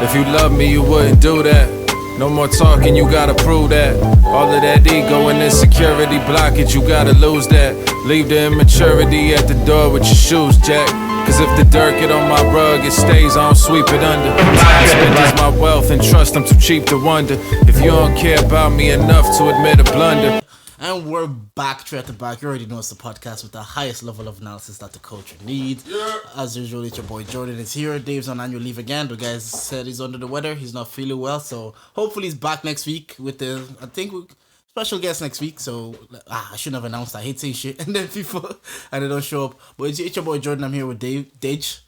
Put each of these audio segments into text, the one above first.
If you love me, you wouldn't do that. No more talking, you gotta prove that. All of that ego and insecurity, block it, you gotta lose that. Leave the immaturity at the door with your shoes, Jack. Cause if the dirt get on my rug, it stays, I don't sweep it under. Time spent is my wealth and trust, I'm too cheap to wonder if you don't care about me enough to admit a blunder. And we're back, straight at the back. You already know it's the podcast with the highest level of analysis that the culture needs. Yeah. As usual, it's your boy Jordan is here. Dave's on annual leave again. The guy said he's under the weather. He's not feeling well. So hopefully he's back next week with the, special guest next week. So I shouldn't have announced that. I hate saying shit and then people, and they don't show up. But it's your boy Jordan. I'm here with Deji.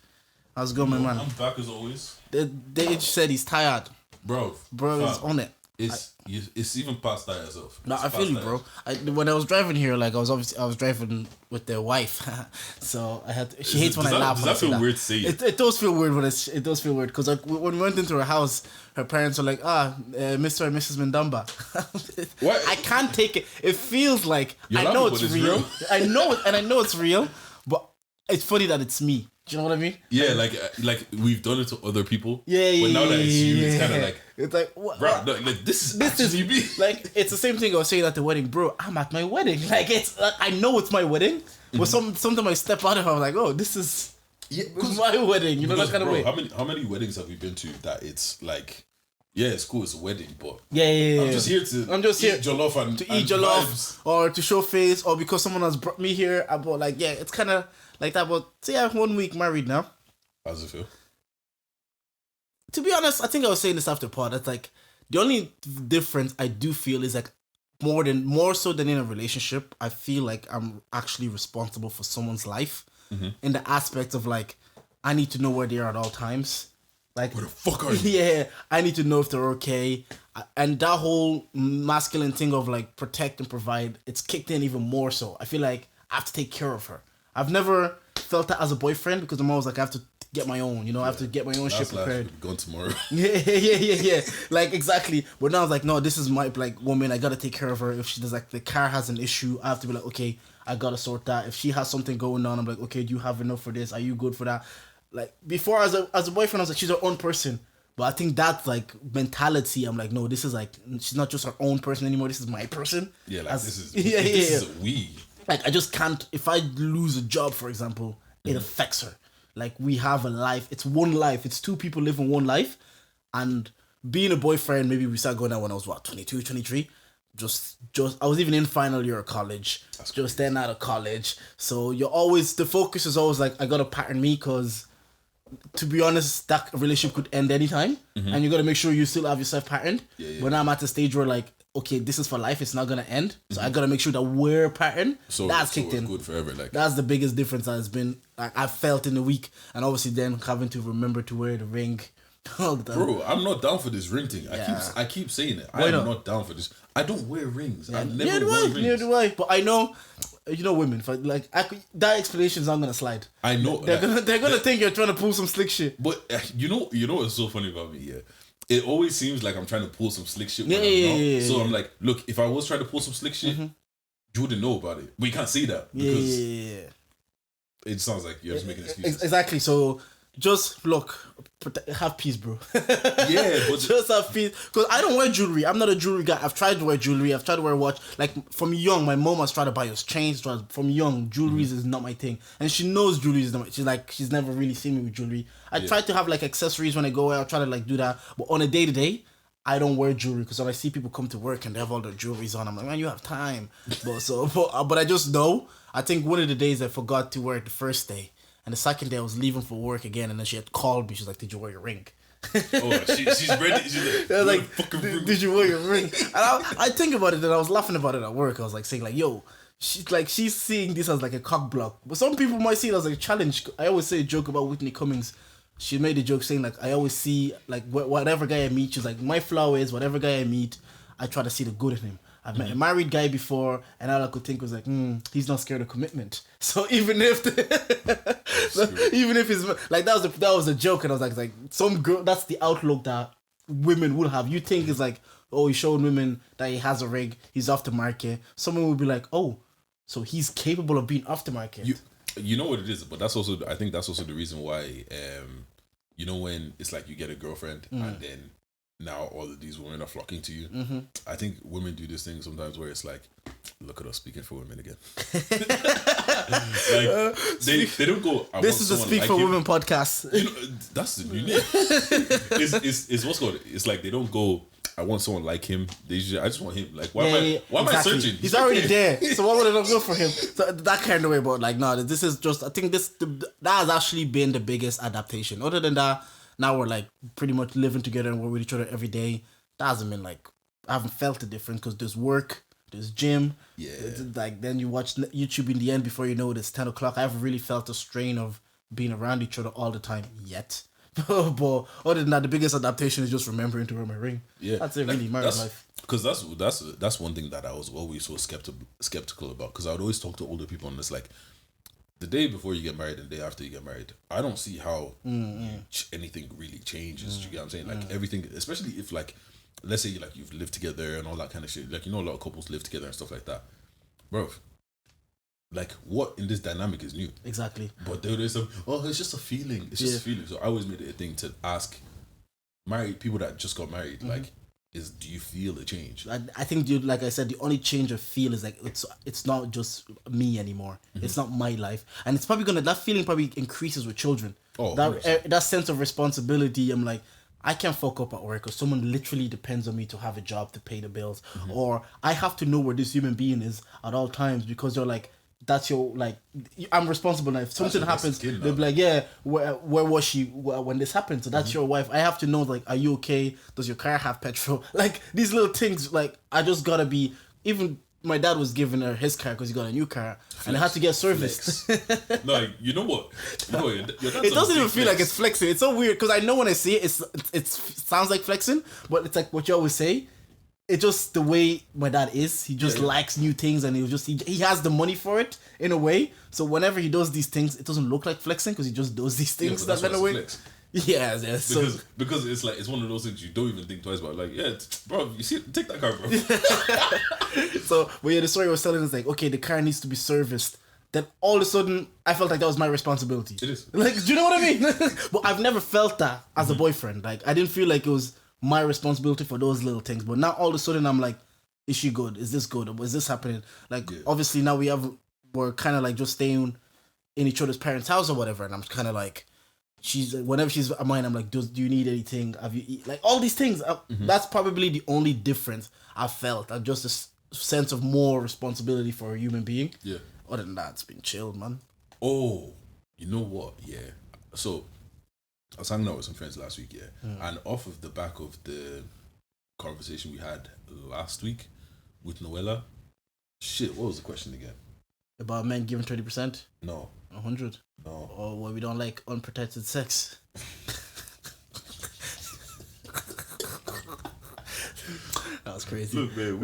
How's it going, my man? I'm back as always. Deji said he's tired. Bro is on it. It's even past that yourself. No, I feel you, bro. When I was driving here, like I was driving with their wife, so I had. She hates when I laugh. Does that feel weird to say? It does feel weird, but it does feel weird because like when we went into her house, her parents were like, Mr. and Mrs. Mendamba. What? I can't take it. It feels like I know it's real. I know it, and I know it's real, but it's funny that it's me. Do you know what I mean? Yeah, like we've done it to other people. Yeah. But now that it's you, it's kind of like it's like what? Bro, like this is me. Like it's the same thing I was saying at the wedding, bro. I'm at my wedding. Like it's I know it's my wedding, but sometimes I step out of it, I'm like, oh, this is my wedding. You know that kind of way. How many weddings have we been to that it's like? Yeah, it's cool. It's a wedding, but yeah. I'm just here eat jollof and eat jollof vibes. Or to show face, or because someone has brought me here. About like it's kind of like that. But see, I'm 1 week married now. How's it feel? To be honest, I think I was saying this after pod. That's like the only difference I do feel is like more so than in a relationship. I feel like I'm actually responsible for someone's life in the aspect of like I need to know where they are at all times. Like, where the fuck are you? Yeah, I need to know if they're okay. And that whole masculine thing of like protect and provide, it's kicked in even more so. I feel like I have to take care of her. I've never felt that as a boyfriend because I'm always like, I have to get my own, I have to get my own shit prepared. Going tomorrow. Yeah. Like, exactly. But now it's like, no, this is my like woman. I got to take care of her. If she does like the car has an issue, I have to be like, okay, I got to sort that. If she has something going on, I'm like, okay, do you have enough for this? Are you good for that? Like before, as a boyfriend, I was like, she's her own person. But I think that's like mentality. I'm like, no, this is like, she's not just her own person anymore. This is my person. Yeah, like this is we. Like I just can't. If I lose a job, for example, it affects her. Like we have a life. It's one life. It's two people living one life. And being a boyfriend, maybe we started going out when I was 22, 23. Just I was even in final year of college. That's just then out of college. So the focus is always like, I gotta pattern me because, to be honest, that relationship could end anytime, and you got to make sure you still have yourself patterned. Yeah. But now I'm at the stage where like, okay, this is for life. It's not gonna end, so I got to make sure that we're patterned. So that's kicked in. Good forever. Like that's the biggest difference that has been. Like, I felt in the week, and obviously then having to remember to wear the ring all the time. Bro, I'm not down for this ring thing. I keep saying it. I am not down for this. I don't wear rings. I never wear rings. Neither do I. But I know. Women, that explanation is not gonna slide. I know they're gonna think you're trying to pull some slick shit. But you know what's so funny about me? Yeah, it always seems like I'm trying to pull some slick shit. So I'm like, look, if I was trying to pull some slick shit, you wouldn't know about it. But you can't say that because it sounds like you're just making excuses. Exactly. So just look, have peace, bro. Yeah, but just have peace. Because I don't wear jewelry. I'm not a jewelry guy. I've tried to wear jewelry. I've tried to wear a watch. Like from young, my mom has tried to buy us chains. From young, jewelry is not my thing, and she knows jewelry is not. She's never really seen me with jewelry. I try to have like accessories when I go out. I try to like do that, but on a day to day, I don't wear jewelry because when I see people come to work and they have all their jewelries on, I'm like, man, you have time. But I just know. I think one of the days I forgot to wear it the first day. And the second day I was leaving for work again, and then she had called me. She's like, "Did you wear your ring?" She's ready. She's like, "Did you wear your ring?" And I think about it, and I was laughing about it at work. I was like saying, like, "Yo, she's seeing this as like a cock block." But some people might see it as a challenge. I always say a joke about Whitney Cummings. She made a joke saying like, "I always see like whatever guy I meet." She's like, "My flaw is whatever guy I meet, I try to see the good in him." I've met a married guy before, and all I could think was like, he's not scared of commitment. So even if he's like, that was a joke, and I was like some girl. That's the outlook that women will have. You think it's like, oh, he's showing women that he has a rig, he's off the market. Someone will be like, oh, so he's capable of being off the market. You know what it is, but I think that's also the reason why you know when it's like you get a girlfriend and then now all of these women are flocking to you. I think women do this thing sometimes where it's like, look at us speaking for women again. Like they don't go. This is the Speak for Women podcast. You know, that's the new name. It's what's called. It's like they don't go. I want someone like him. I just want him. Like why am I searching? He's already there. So why would I not go for him? So that kind of way. But like no, this is just. I think that has actually been the biggest adaptation. Other than that, now we're like pretty much living together and we're with each other every day. That hasn't been like I haven't felt the difference because there's work. There's gym. Yeah. Like then you watch YouTube in the end before you know it's 10 o'clock. I haven't really felt a strain of being around each other all the time yet. But other than that, the biggest adaptation is just remembering to wear my ring. Yeah. That's it really, married life. Because that's one thing that I was always so skeptical about. Because I would always talk to older people and it's like, the day before you get married and the day after you get married, I don't see how anything really changes. Do you get what I'm saying? Like everything, especially if like, let's say like you've lived together and all that kind of shit. Like, you know, a lot of couples live together and stuff like that. Bro, like what in this dynamic is new? Exactly. But there's some, it's just a feeling. It's just a feeling. So I always made it a thing to ask married people that just got married, like, do you feel a change? I think, dude, like I said, the only change I feel is like it's not just me anymore. It's not my life, and it's probably that feeling probably increases with children. Oh, that sense of responsibility. I'm like, I can't fuck up at work because someone literally depends on me to have a job to pay the bills, or I have to know where this human being is at all times because they're like, that's your, like, I'm responsible now. If something happens, they'll be like, yeah, where was she when this happened? So that's your wife. I have to know, like, are you okay? Does your car have petrol? Like, these little things, like, I just gotta be, even my dad was giving her his car because he got a new car and it had to get serviced. No, you know what? It doesn't even feel like it's flexing. It's so weird because I know when I see it, it sounds like flexing, but it's like what you always say. It's just the way my dad is. He just likes new things and he has the money for it in a way. So whenever he does these things, it doesn't look like flexing because he just does these things that kind of way. Yeah. Because it's like, it's one of those things you don't even think twice about. Like, yeah, bro, you see, take that car, bro. But yeah, the story I was telling is like, okay, the car needs to be serviced. Then all of a sudden, I felt like that was my responsibility. It is. Like, do you know what I mean? But I've never felt that as a boyfriend. Like, I didn't feel like it was my responsibility for those little things. But now all of a sudden, I'm like, is she good? Is this good? Or is this happening? Like, obviously now we're kind of like just staying in each other's parents' house or whatever. And I'm kind of like, whenever she's at mine, I'm like, do you need anything? Have you eat? Like all these things. That's probably the only difference I felt. Just a sense of more responsibility for a human being. Yeah. Other than that, it's been chilled, man. Oh, you know what? Yeah. So I was hanging out with some friends last week, and off of the back of the conversation we had last week with Noella, what was the question again? About men giving 30%? No. 100? No. Or what we don't like unprotected sex? That was crazy. Look, man,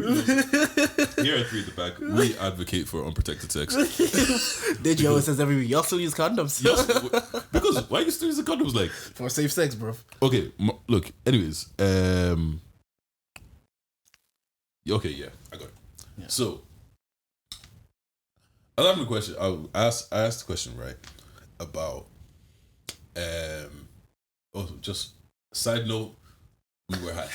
here at 3 at the Back, we advocate for unprotected sex. Deji always says every week, y'all still use condoms. Because why you still use the condoms? Like, for safe sex, bro. Okay, look, anyways. Okay, yeah, I got it. Yeah. So, I was having a question. I asked the question, right, about, just side note, we were high.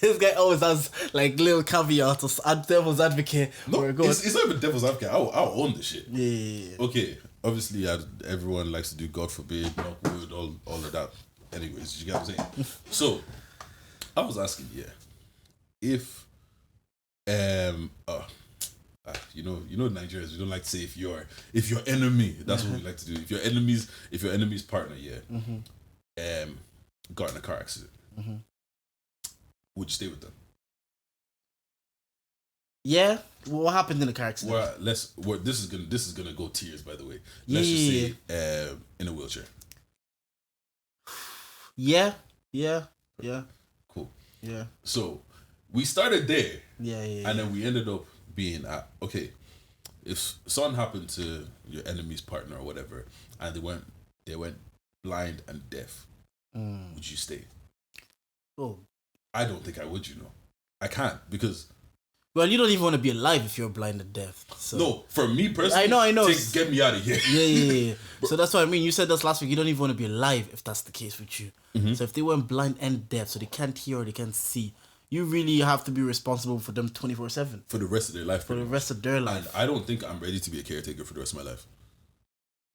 This guy always has like little caveats or devil's advocate. No, it's not even devil's advocate. I'll own this shit. Yeah. Okay, obviously, everyone likes to do God forbid, knock wood, all of that. Anyways, you get what I'm saying? So, I was asking, if you know Nigerians, we don't like to say if your enemy, that's what we like to do. If your enemy's partner, got in a car accident, would you stay with them? Yeah. What happened in the car accident? Well, this is gonna go tears, by the way. Let's just say in a wheelchair. Yeah. Cool. Yeah. So we started there. Yeah. And then we ended up being at, okay, if something happened to your enemy's partner or whatever, and they went blind and deaf, would you stay? Oh. I don't think I would, I can't, because Well, you don't even want to be alive if you're blind and deaf. So. No, for me personally, I know. get me out of here. Yeah. So that's what I mean. You said this last week. You don't even want to be alive if that's the case with you. So if they went blind and deaf, so they can't hear or they can't see, you really have to be responsible for them 24/7 for the rest of their life. For the rest of their life. And I don't think I'm ready to be a caretaker for the rest of my life.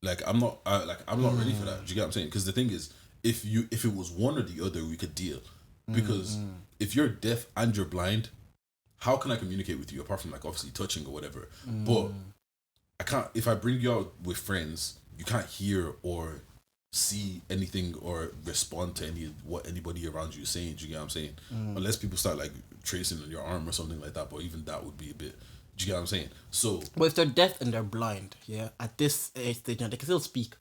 Like I'm not ready for that. Do you get what I'm saying? Because the thing is, if it was one or the other, we could deal. Because if you're deaf and you're blind, how can I communicate with you apart from like obviously touching or whatever? But I can't. If I bring you out with friends, you can't hear or see anything or respond to what anybody around you is saying. Do you get what I'm saying? Unless people start like tracing on your arm or something like that. But even that would be a bit. Do you get what I'm saying? So, but if they're deaf and they're blind, at this stage, they can still speak.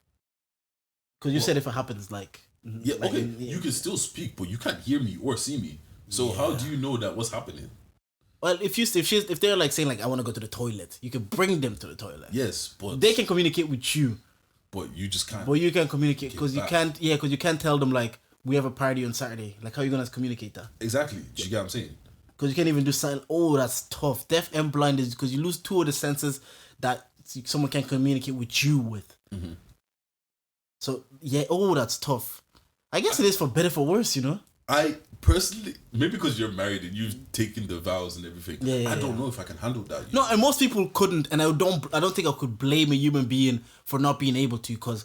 Because you said if it happens, like you can still speak, but you can't hear me or see me. So how do you know that what's happening? Well, if they're like saying like I want to go to the toilet, you can bring them to the toilet. Yes, but they can communicate with you. But you just can't. But you can communicate because you can't. Yeah, because you can't tell them like we have a party on Saturday. Like how are you gonna communicate that? Exactly. Do you get what I'm saying? Because you can't even do silent. Oh, that's tough. Deaf and blind is because you lose two of the senses that someone can communicate with you with. So that's tough. I guess it is for better for worse, you know. I personally, maybe because you're married and you've taken the vows and everything. I don't know if I can handle that. No, and most people couldn't, and I don't think I could blame a human being for not being able to, because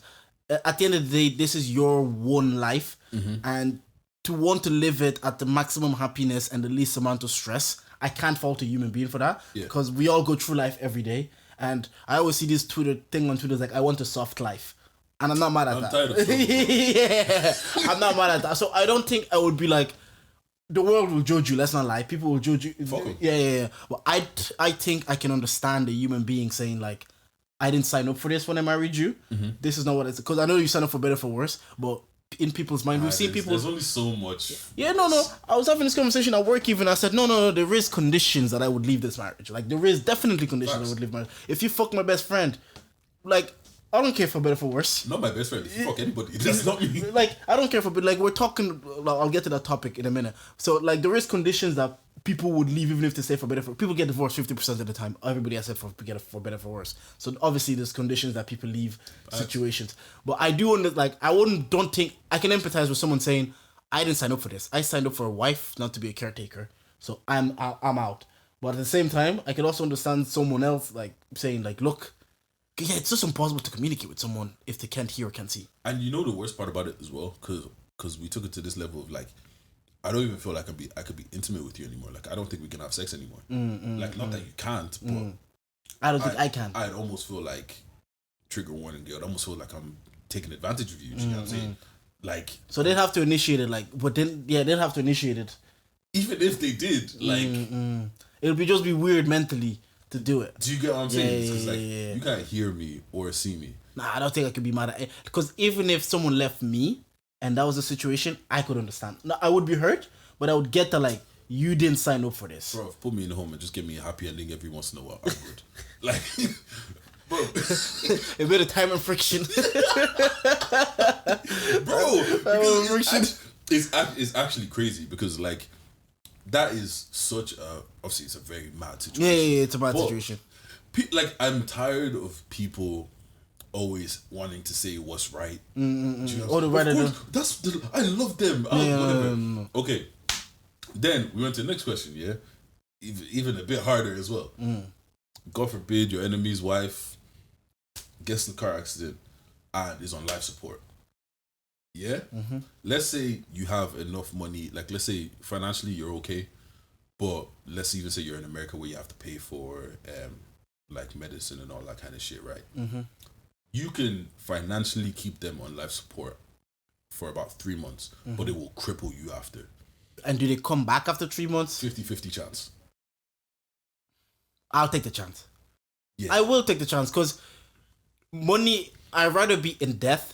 at the end of the day, this is your one life, and to want to live it at the maximum happiness and the least amount of stress, I can't fault a human being for that, because we all go through life every day, and I always see this thing on Twitter like, I want a soft life. And I'm not mad at that. Tired of I'm not mad at that. So I don't think I would be like, the world will judge you. Let's not lie. People will judge you. Yeah. But I think I can understand a human being saying like, I didn't sign up for this when I married you. This is not what it's. Because I know you signed up for better for worse. But in people's mind, we've seen people. There's only so much. Yeah, no. I was having this conversation at work even. I said, no. There is conditions that I would leave this marriage. Like there is definitely conditions I would leave marriage. If you fuck my best friend, like. I don't care for better for worse. Not my best friend. If you fuck anybody, that's not me. Like, I don't care for, but like, we're talking, I'll get to that topic in a minute. So, like, there is conditions that people would leave even if they say for better for, people get divorced 50% of the time. Everybody has said for better for worse. So, obviously, there's conditions that people leave situations. But I do, don't think, I can empathize with someone saying, I didn't sign up for this. I signed up for a wife, not to be a caretaker. So, I'm out. But at the same time, I can also understand someone else, like, saying, like, look, yeah, it's just impossible to communicate with someone if they can't hear or can't see. And you know the worst part about it as well, because we took it to this level of like, I don't even feel like I could be intimate with you anymore. Like I don't think we can have sex anymore. Not that you can't, but I don't think I can. I'd almost feel like trigger warning. I'd almost feel like I'm taking advantage of you. You know what I'm saying? Like, so they'd have to initiate it. Like, but then they'd have to initiate it. Even if they did, like, it'll just be weird mentally. To do it. Do you get what I'm saying? Because you can't hear me or see me. Nah, I don't think I could be mad at it. Because even if someone left me and that was the situation, I could understand. No, I would be hurt, but I would get that like, you didn't sign up for this. Bro, put me in the home and just give me a happy ending every once in a while. I'm good. Like, bro. A bit of time and friction. Bro, it's actually crazy because like, that is such a, obviously it's a very mad situation. Yeah, it's a bad situation. Like, I'm tired of people always wanting to say what's right. Or the right I love them. Whatever. Okay. Then we went to the next question, yeah? Even a bit harder as well. God forbid your enemy's wife gets in a car accident and is on life support. Yeah? Let's say you have enough money, like let's say financially you're okay, but let's even say you're in America where you have to pay for like medicine and all that kind of shit, right? You can financially keep them on life support for about 3 months, but it will cripple you after. And do they come back after 3 months? 50-50 chance. I'll take the chance. Yeah. I will take the chance because money, I'd rather be in death.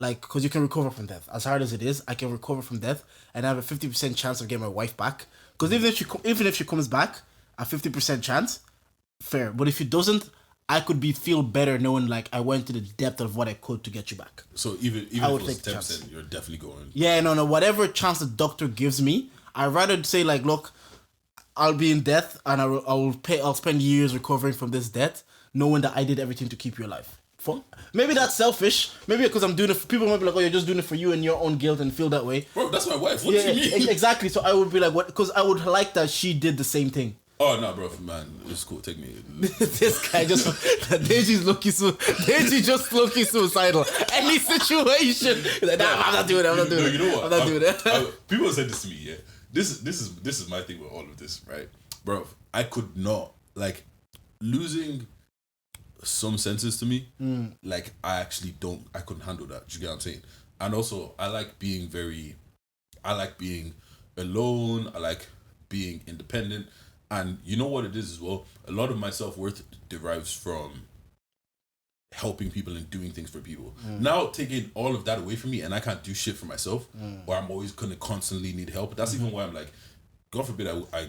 Like, because you can recover from death. As hard as it is, I can recover from death and I have a 50% chance of getting my wife back. Because even if she comes back, a 50% chance, fair. But if she doesn't, I could feel better knowing like I went to the depth of what I could to get you back. So even if it was 10%, you're definitely going. Yeah, no. Whatever chance the doctor gives me, I'd rather say like, look, I'll be in death, and I'll spend years recovering from this death, knowing that I did everything to keep you alive. Maybe that's selfish. Maybe because I'm doing it. People might be like, "Oh, you're just doing it for you and your own guilt," and feel that way. Bro, that's my wife. What do you mean? Exactly. So I would be like, "What?" Because I would like that she did the same thing. Oh no, bro, man, it's cool. Take me. This guy just Deji's Deji just looking suicidal. Any situation, like, nah, I'm not doing it. I'm not doing it. You know what? I'm not doing it. People said this to me. Yeah, this is my thing with all of this, right, bro? I could not like losing some senses to me. Like I couldn't handle that. Do you get what I'm saying? And also, I like being alone. I like being independent. And you know what it is as well? A lot of my self-worth derives from helping people and doing things for people. Now taking all of that away from me and I can't do shit for myself, or I'm always gonna constantly need help. That's even why I'm like, God forbid I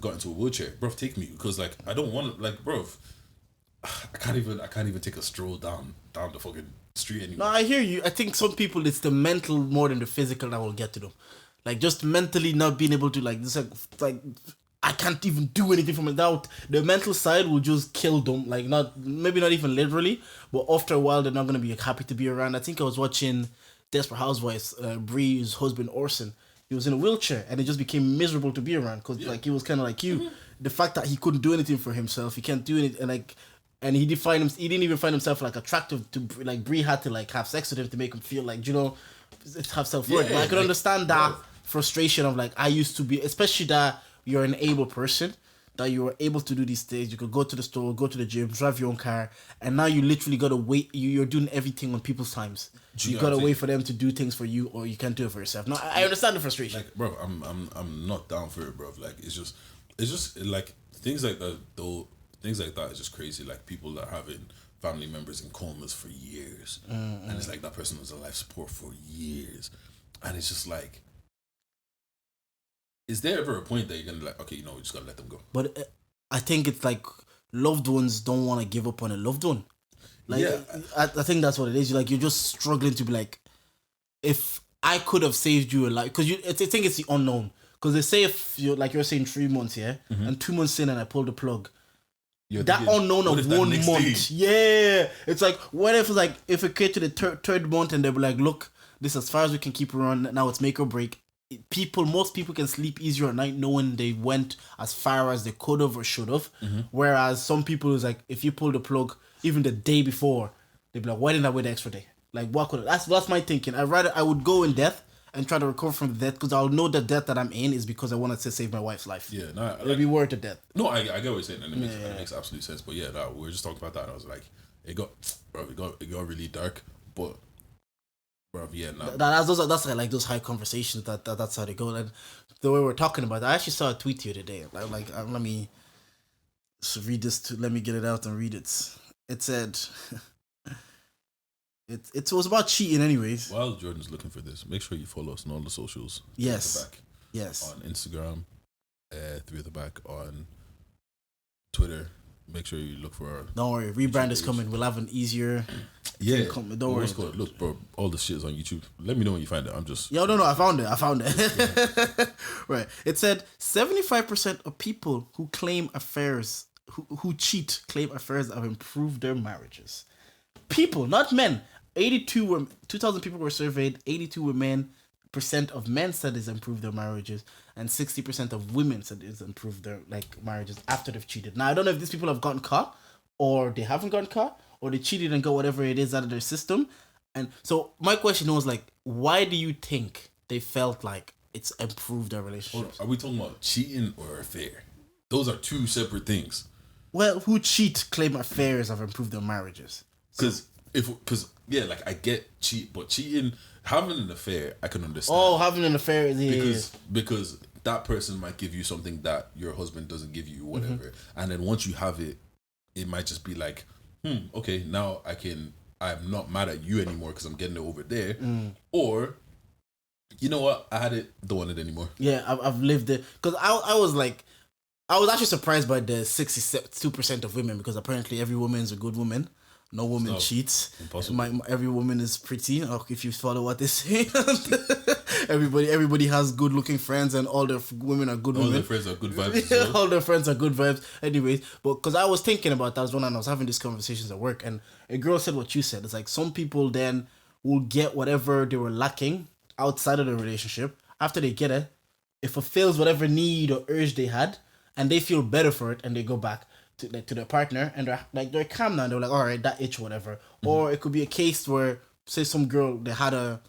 got into a wheelchair. Bro, take me, because like I don't want to, like, bro, I can't even take a stroll down the fucking street anymore. No, I hear you. I think some people, it's the mental more than the physical that will get to them. Like just mentally not being able to like I can't even do anything from it. That the mental side will just kill them. Like maybe not even literally, but after a while they're not gonna be happy to be around. I think I was watching Desperate Housewives. Bree's husband Orson, he was in a wheelchair and it just became miserable to be around because like he was kind of like you. The fact that he couldn't do anything for himself, he can't do anything, and he didn't even find himself like attractive to like Bree had to like have sex with him to make him feel like, you know, have self-worth. But I could understand that frustration of like I used to be, especially that you're an able person, that you were able to do these things. You could go to the store, go to the gym, drive your own car, and now you literally gotta wait. You're doing everything on people's times. You gotta wait for them to do things for you, or you can't do it for yourself. No, I understand the frustration. Like, bro, I'm not down for it, bro. Like, it's just like things like that. Though things like that is just crazy. Like people that are having family members in comas for years, and it's like that person was on life support for years, and it's just like. Is there ever a point that you're gonna like, okay, you know, we just gotta let them go? But I think it's like loved ones don't want to give up on a loved one. Like, I think that's what it is. You're just struggling to be like, if I could have saved you a life, because I think it's the unknown. Because they say if you're saying 3 months, and 2 months in and I pulled the plug. That unknown of 1 month, it's like what if it's like if it came to the third month and they were like, look, this is as far as we can keep her on. Now it's make or break. Most people can sleep easier at night knowing they went as far as they could have or should have. Whereas some people is like, if you pull the plug even the day before, they'd be like, why didn't I wait the extra day? Like, what could that's my thinking. I would go in death and try to recover from the death because I'll know the death that I'm in is because I wanted to save my wife's life. Yeah, no, it'll be worth the death. No, I get what you're saying, and it makes absolute sense. But yeah, no, we were just talking about that, and I was like, it got really dark, but. Bro, yeah, no. That's like those high conversations that's how they go. And the way we're talking about it, I actually saw a tweet the other day. Let me read this. Let me get it out and read it. It said, it was about cheating, anyways. While Jordan's looking for this, make sure you follow us on all the socials. Yes. At the back. Yes. On Instagram, 3 at the back on Twitter. Make sure you look for our. Don't worry, rebrand is coming. We'll have an easier. Yeah, don't worry. Look, bro, all the shit is on YouTube. Let me know when you find it. I'm just. No, I found it. Yeah. Right. It said 75% of people who claim affairs, who cheat, claim affairs have improved their marriages. People, not men. 2,000 people were surveyed. 82 were men. % of men said it's improved their marriages, and 60% of women said it's improved their marriages after they've cheated. Now I don't know if these people have gotten caught, or they haven't gotten caught, or they cheated and got whatever it is out of their system. And so my question was like, why do you think they felt like it's improved their relationships? Are we talking about cheating or affair? Those are two separate things. Well, who cheat claim affairs have improved their marriages. Because like I get but cheating, having an affair, I can understand. Oh, having an affair is because that person might give you something that your husband doesn't give you, whatever. And then once you have it, it might just be like, okay, now I'm not mad at you anymore because I'm getting it over there. Or, you know what, I had it, don't want it anymore. Yeah, I've lived it. Because I was actually surprised by the 62% of women, because apparently every woman is a good woman. No woman cheats. Impossible. Every woman is pretty. If you follow what they say, everybody has good looking friends, and all their women are good women. All their friends are good vibes. As well. All their friends are good vibes. Anyways, but because I was thinking about that when I was having these conversations at work, and a girl said what you said. It's like some people then will get whatever they were lacking outside of the relationship. After they get it, it fulfills whatever need or urge they had, and they feel better for it, and they go back to their partner, and they're calm now, and they're like, all right, that itch, whatever. Mm-hmm. Or it could be a case where, say, some girl, they had a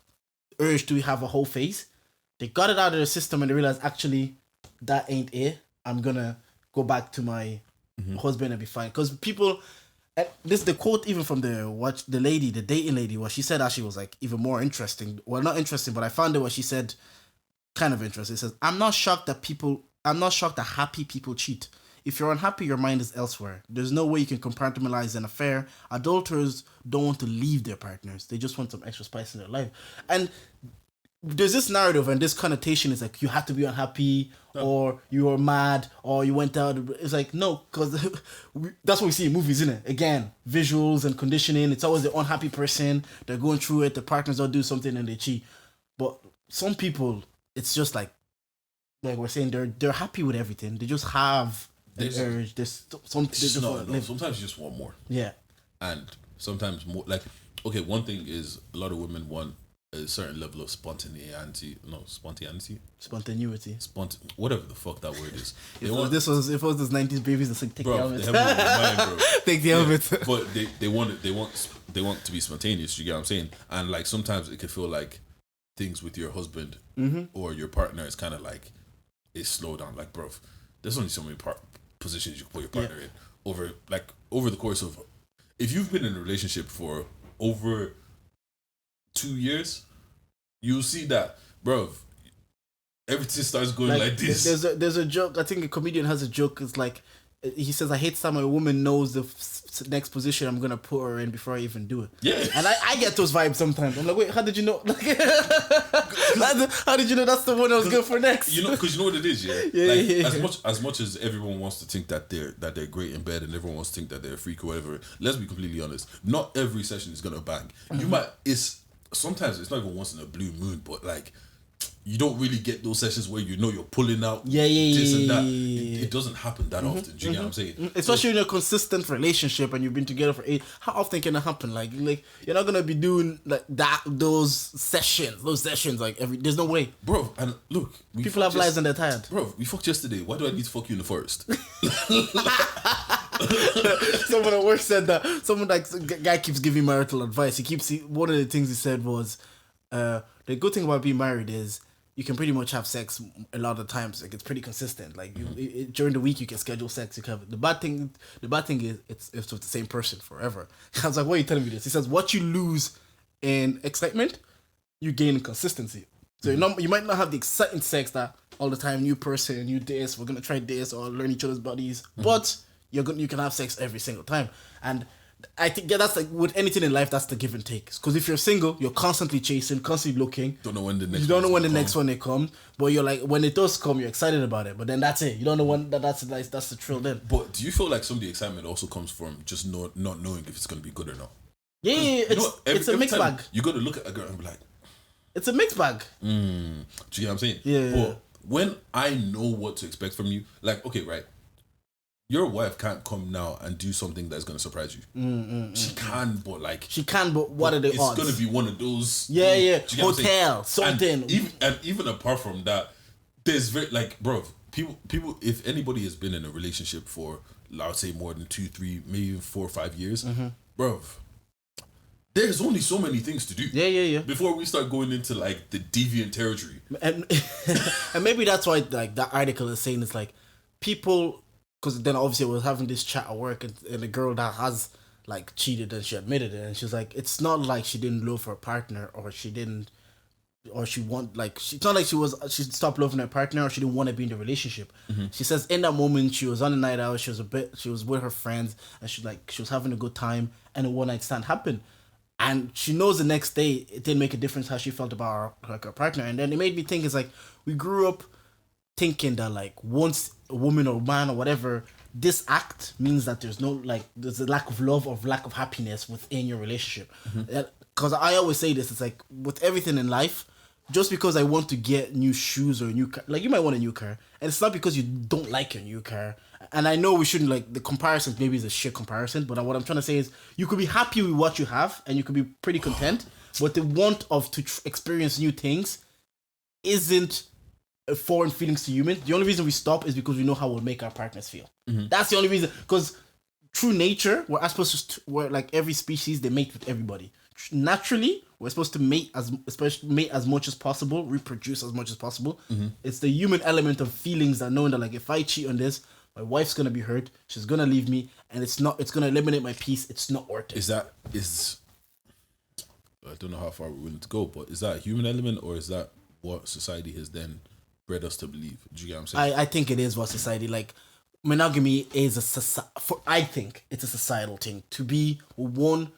urge to have a whole face, they got it out of their system, and they realized, actually, that ain't it. I'm gonna go back to my husband and be fine. Because people, this is the quote even from the dating lady, what she said actually was like even more interesting. Well, not interesting, but I found it what she said kind of interesting. It says, I'm not shocked that happy people cheat. If you're unhappy, your mind is elsewhere. There's no way you can compartmentalize an affair. Adulterers don't want to leave their partners. They just want some extra spice in their life. And there's this narrative and this connotation is like, you have to be unhappy, or you are mad, or you went out. It's like, no, because that's what we see in movies, isn't it? Again, visuals and conditioning. It's always the unhappy person. They're going through it. The partners don't do something and they cheat. But some people, it's just like we're saying, they're happy with everything. They just have urge. Sometimes you just want more. Yeah. And sometimes more. Like, okay, one thing is a lot of women want a certain level of spontaneity. Whatever the fuck that word is. If it was those 90s babies, it's like, take the helmet. Bro. Take the helmet. But they want to be spontaneous. You get what I'm saying? And like sometimes it can feel like things with your husband or your partner is kind of like it's slow down. Like, bro, there's only so many positions you can put your partner in over the course of, if you've been in a relationship for over 2 years, you'll see that, bro, everything starts going like this. There's a joke. I think a comedian has a joke. It's like, he says, I hate time a woman knows the next position I'm gonna put her in before I even do it. Yeah. And I get those vibes sometimes. I'm like, wait, how did you know? How did you know that's the one I was going for next? Because you know what it is, yeah. As much as everyone wants to think that they're great in bed and everyone wants to think that they're a freak or whatever. Let's be completely honest. Not every session is gonna bang. Sometimes it's not even once in a blue moon, but like, you don't really get those sessions where you're pulling out this and that. It doesn't happen that often. Do you get what I'm saying? Especially in a consistent relationship and you've been together for 8. How often can it happen? Like you're not gonna be doing like that. Those sessions like there's no way, bro. And look, people have lives and they're tired. Bro, we fucked yesterday. Why do I need to fuck you in the forest? Someone at work said that. Someone guy keeps giving marital advice. One of the things he said was, the good thing about being married is you can pretty much have sex a lot of times. Like, it's pretty consistent. Like during the week you can schedule sex. You can have it. The bad thing is it's with the same person forever. I was like, why are you telling me this? He says, what you lose in excitement, you gain in consistency. So you might not have the exciting sex that all the time, new person, new this, we're gonna try this or learn each other's bodies, but you can have sex every single time. And I think that's like with anything in life, that's the give and take. Because if you're single, you're constantly chasing, constantly looking. Don't know when the next. You don't know when the next one they come, but you're like, when it does come, you're excited about it. But then that's it. You don't know when that's the thrill then. But do you feel like some of the excitement also comes from just not knowing if it's gonna be good or not? Yeah, it's a mixed bag. You got to look at a girl and be like, it's a mixed bag. Do you get what I'm saying? Yeah. But when I know what to expect from you, like, okay, right. Your wife can't come now and do something that's going to surprise you. She can, but what are the odds? It's going to be one of those. Yeah. Hotel, something. And even apart from that, there's bro, people, if anybody has been in a relationship for, I would say, more than 2, 3, maybe even 4 or 5 years, bro, there's only so many things to do. Yeah. Before we start going into like the deviant territory. And maybe that's why like that article is saying it's like people. Because then obviously I was having this chat at work and a girl that has like cheated and she admitted it, and she's like, it's not like she didn't love her partner it's not like she stopped loving her partner or she didn't want to be in the relationship. She says in that moment she was on a night out, she was with her friends and she was having a good time, and a one night stand happened. And she knows the next day it didn't make a difference how she felt about her partner. And then it made me think, it's like we grew up thinking that like once a woman or man or whatever, this act means that there's a lack of love or lack of happiness within your relationship. Because I always say this, it's like with everything in life, just because I want to get new shoes or a new car, like you might want a new car, and it's not because you don't like your new car. And I know we shouldn't, like, the comparison maybe is a shit comparison, but what I'm trying to say is you could be happy with what you have and you could be pretty content, but the want of to experience new things isn't a foreign feelings to humans. The only reason we stop is because we know how we'll make our partners feel. That's the only reason, because through nature, we're supposed to, we're like every species, they mate with everybody. Naturally, we're supposed to mate as much as possible, reproduce as much as possible. It's the human element of feelings that knowing that, like, if I cheat on this, my wife's gonna be hurt, she's gonna leave me, and it's gonna eliminate my peace. It's not worth it. I don't know how far we're willing to go, but is that a human element, or is that what society has then bred us to believe? Do you get what I'm saying? I think it is what society, like, monogamy is I think it's a societal thing to be one,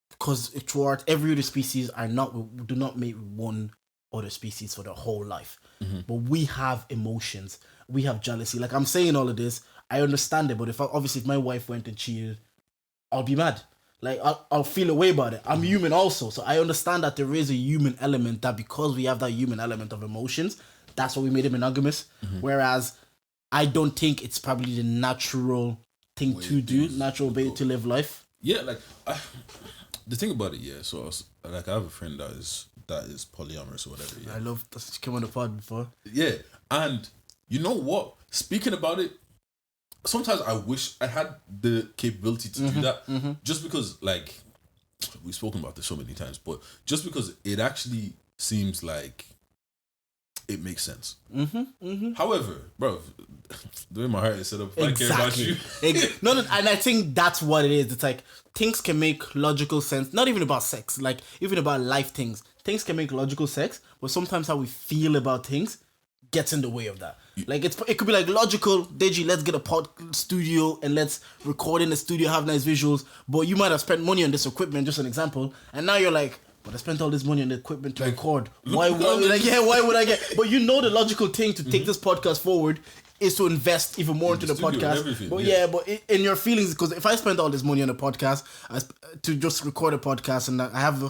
because throughout every other species do not mate with one other species for their whole life. But we have emotions, we have jealousy. Like, I'm saying all of this, I understand it, but if my wife went and cheated, I'll be mad. Like, I'll feel a way about it. I'm human also, so I understand that there is a human element, that because we have that human element of emotions, that's what we made it monogamous. Whereas I don't think it's probably the natural thing to do, natural way to live life. Yeah, like the thing about it, so I have a friend that is polyamorous or whatever. Yeah. I love that she came on the pod before. Yeah, and you know what? Speaking about it, sometimes I wish I had the capability to do that. Just because, like, we've spoken about this so many times, but just because it actually seems like it makes sense. However, bro, the way my heart is set up, if I care about you. No, and I think that's what it is. It's like things can make logical sense. Not even about sex, like even about life things. Things can make logical sense, but sometimes how we feel about things gets in the way of that. Like it could be like logical, Deji, let's get a pod studio and let's record in the studio, have nice visuals. But you might have spent money on this equipment, just an example, and now you're like, but I spent all this money on the equipment to record. Why would I get? But you know the logical thing to take this podcast forward is to invest even more into the podcast. But but in your feelings, because if I spend all this money on a podcast to just record a podcast, and I have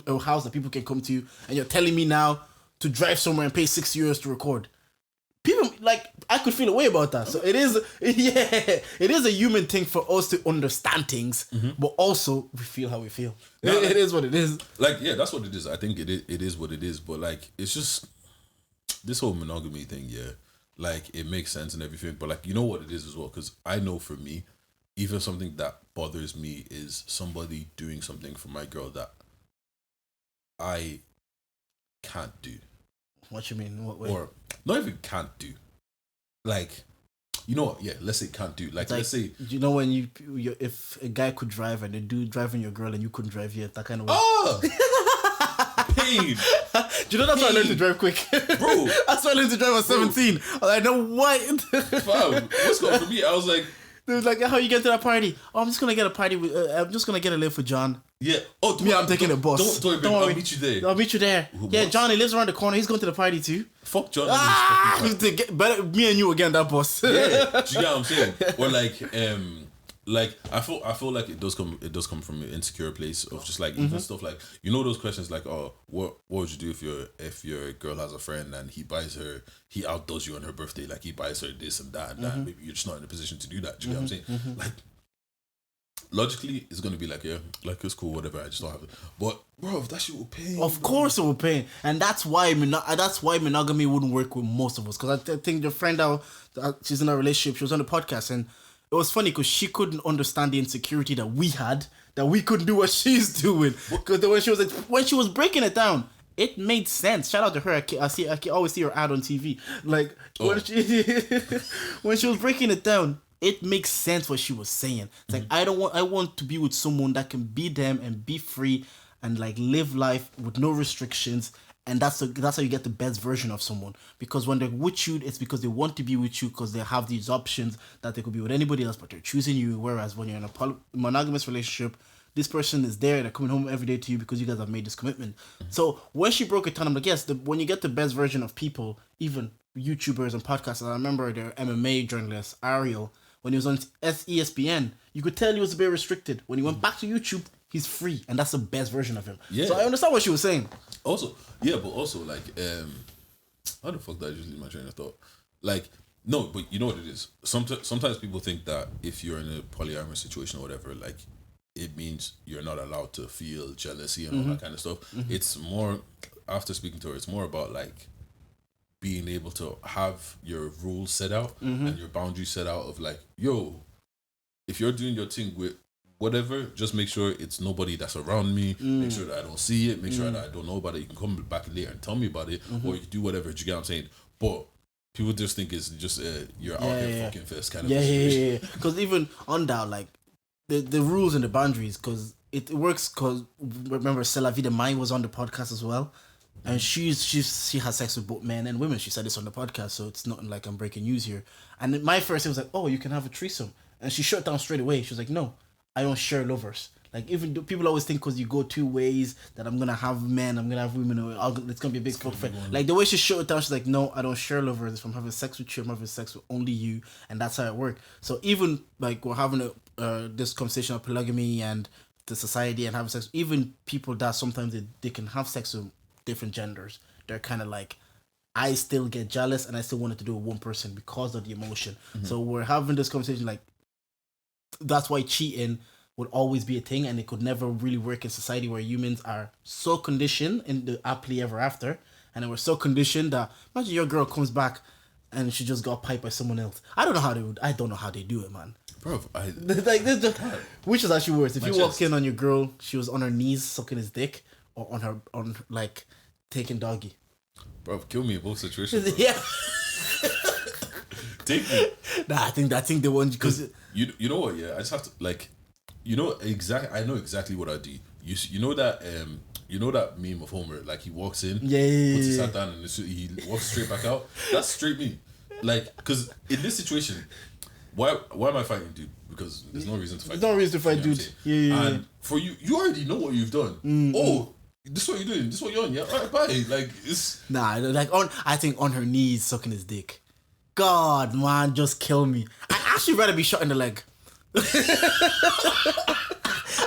a house that people can come to, and you're telling me now to drive somewhere and pay €6 to record, people, like, I could feel a way about that. So it is a human thing for us to understand things, but also we feel how we feel. It is what it is. Like, yeah, that's what it is. I think it is what it is. But, like, it's just this whole monogamy thing. Yeah, like, it makes sense and everything. But, like, you know what it is as well? Because I know for me, even something that bothers me is somebody doing something for my girl that I can't do. What you mean? What way? Or not even can't do. Like, you know what? Yeah, let's say can't do. Like, let's say, you know, when you if a guy could drive and a dude driving your girl and you couldn't drive yet, that kind of way. Oh, pain. Do you know that's why I learned to drive quick, bro? That's why I learned to drive at 17. I know what. Fam, what's going for me? I was like, they was like, how you get to that party? Oh, I'm just gonna get a party with. I'm just gonna get a lift for John. Yeah. Oh, I'm taking a bus. Don't worry. I'll meet you there. I'll meet you there. Yeah, John, he lives around the corner. He's going to the party too. Fuck John. Better me and you again, that bus. Yeah. Do you get what I'm saying? Or like I feel like it does come from an insecure place of just like even stuff like, you know, those questions like, oh, what would you do if your girl has a friend and he outdoes you on her birthday, like he buys her this and that and that, maybe you're just not in a position to do that. Do you get what I'm saying? Like, logically, it's gonna be like, yeah, like, it's cool, whatever. I just don't have it. But bro, that shit will pain. Of course, it will pain, and that's why monogamy wouldn't work with most of us. Because I think your friend she's in a relationship. She was on the podcast, and it was funny because she couldn't understand the insecurity that we had, that we couldn't do what she's doing. Because when she was breaking it down, it made sense. Shout out to her. I always see her ad on TV. Like when she was breaking it down, it makes sense what she was saying. It's like, I want to be with someone that can be them and be free and like live life with no restrictions. And that's how you get the best version of someone. Because when they're with you, it's because they want to be with you, because they have these options that they could be with anybody else, but they're choosing you. Whereas when you're in a monogamous relationship, this person is there, they're coming home every day to you because you guys have made this commitment. So when she broke it down, I'm like, yes, when you get the best version of people, even YouTubers and podcasters. I remember the MMA journalist Ariel when he was on ESPN. You could tell he was a bit restricted. When he went back to YouTube, he's free, and that's the best version of him. Yeah. So I understand what she was saying. Also, yeah, but also like, how the fuck did I just lose my train of thought? Like, no, but you know what it is. Sometimes people think that if you're in a polyamorous situation or whatever, like, it means you're not allowed to feel jealousy and all that kind of stuff. It's more, after speaking to her, it's more about like being able to have your rules set out and your boundaries set out of like, yo, if you're doing your thing with whatever, just make sure it's nobody that's around me. Make sure that I don't see it. Make sure that I don't know about it. You can come back later and tell me about it, or you can do whatever. Do you get what I'm saying? But people just think it's just you're out here fucking fist kind of situation. Yeah. Because even on that, like the rules and the boundaries, because it works. Because remember, C'est la vie de Mai was on the podcast as well, and she has sex with both men and women. She said this on the podcast, so it's not like I'm breaking news here. And my first thing was like, oh, you can have a threesome, and she shut down straight away. She was like, no, I don't share lovers. Like, even people always think because you go two ways that I'm gonna have men, I'm gonna have women, or it's gonna be a big fuck fight. Like the way she shut it down, she's like, no, I don't share lovers. If I'm having sex with you, I'm having sex with only you, and that's how it works. So even like we're having this conversation of polygamy and the society and having sex, even people that sometimes they can have sex with different genders, they're kind of like, I still get jealous and I still wanted to do it with one person because of the emotion. So we're having this conversation like, that's why cheating would always be a thing, and it could never really work in society where humans are so conditioned in the happily ever after, and we're so conditioned that imagine your girl comes back and she just got piped by someone else. I don't know how they do it, man. Bro, which is actually worse. If you walk in on your girl, she was on her knees sucking his dick, or on like taking doggy. Bro, kill me in both situations. Yeah. Take me. Nah, I think the one, because you know what? Yeah, I just have to like, I know exactly what I do. You know that meme of Homer, like he walks in, puts his hat down, and he walks straight back out. That's straight me. Like, because in this situation, why am I fighting dude? Because there's no reason to fight. There's no reason to fight dude. Yeah. And for you already know what you've done. Oh, this is what you're doing. This is what you're on. Yeah, all right, bye. Like it's I think on her knees sucking his dick. God, man, just kill me. I actually rather be shot in the leg.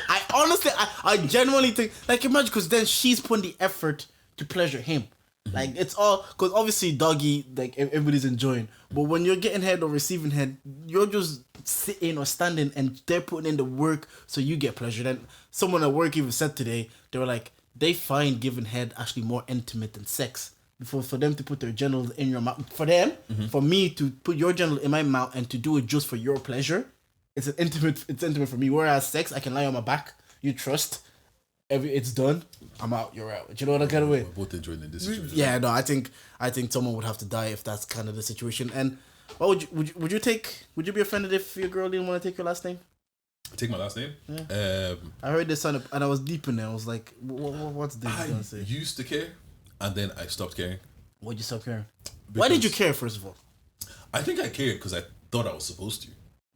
I honestly, I genuinely think, like, imagine, because then she's putting the effort to pleasure him. Like, it's all, because obviously doggy, like, everybody's enjoying. But when you're getting head or receiving head, you're just sitting or standing and they're putting in the work so you get pleasure. Then someone at work even said today, they were like, they find giving head actually more intimate than sex. For them to put their genitals in your mouth, for me to put your genital in my mouth and to do it just for your pleasure, it's intimate for me. Whereas sex, I can lie on my back, you trust, it's done, I'm out, you're out. Do you know what kind of way? We're both enjoying this situation. Yeah, no, I think someone would have to die if that's kind of the situation. And what would you be offended if your girl didn't want to take your last name? Take my last name? Yeah. I heard this on and I was deep in there. I was like, what's this gonna say? I used to care, and then I stopped caring. Why'd you stop caring? Why did you care, first of all? I think I cared because I thought I was supposed to.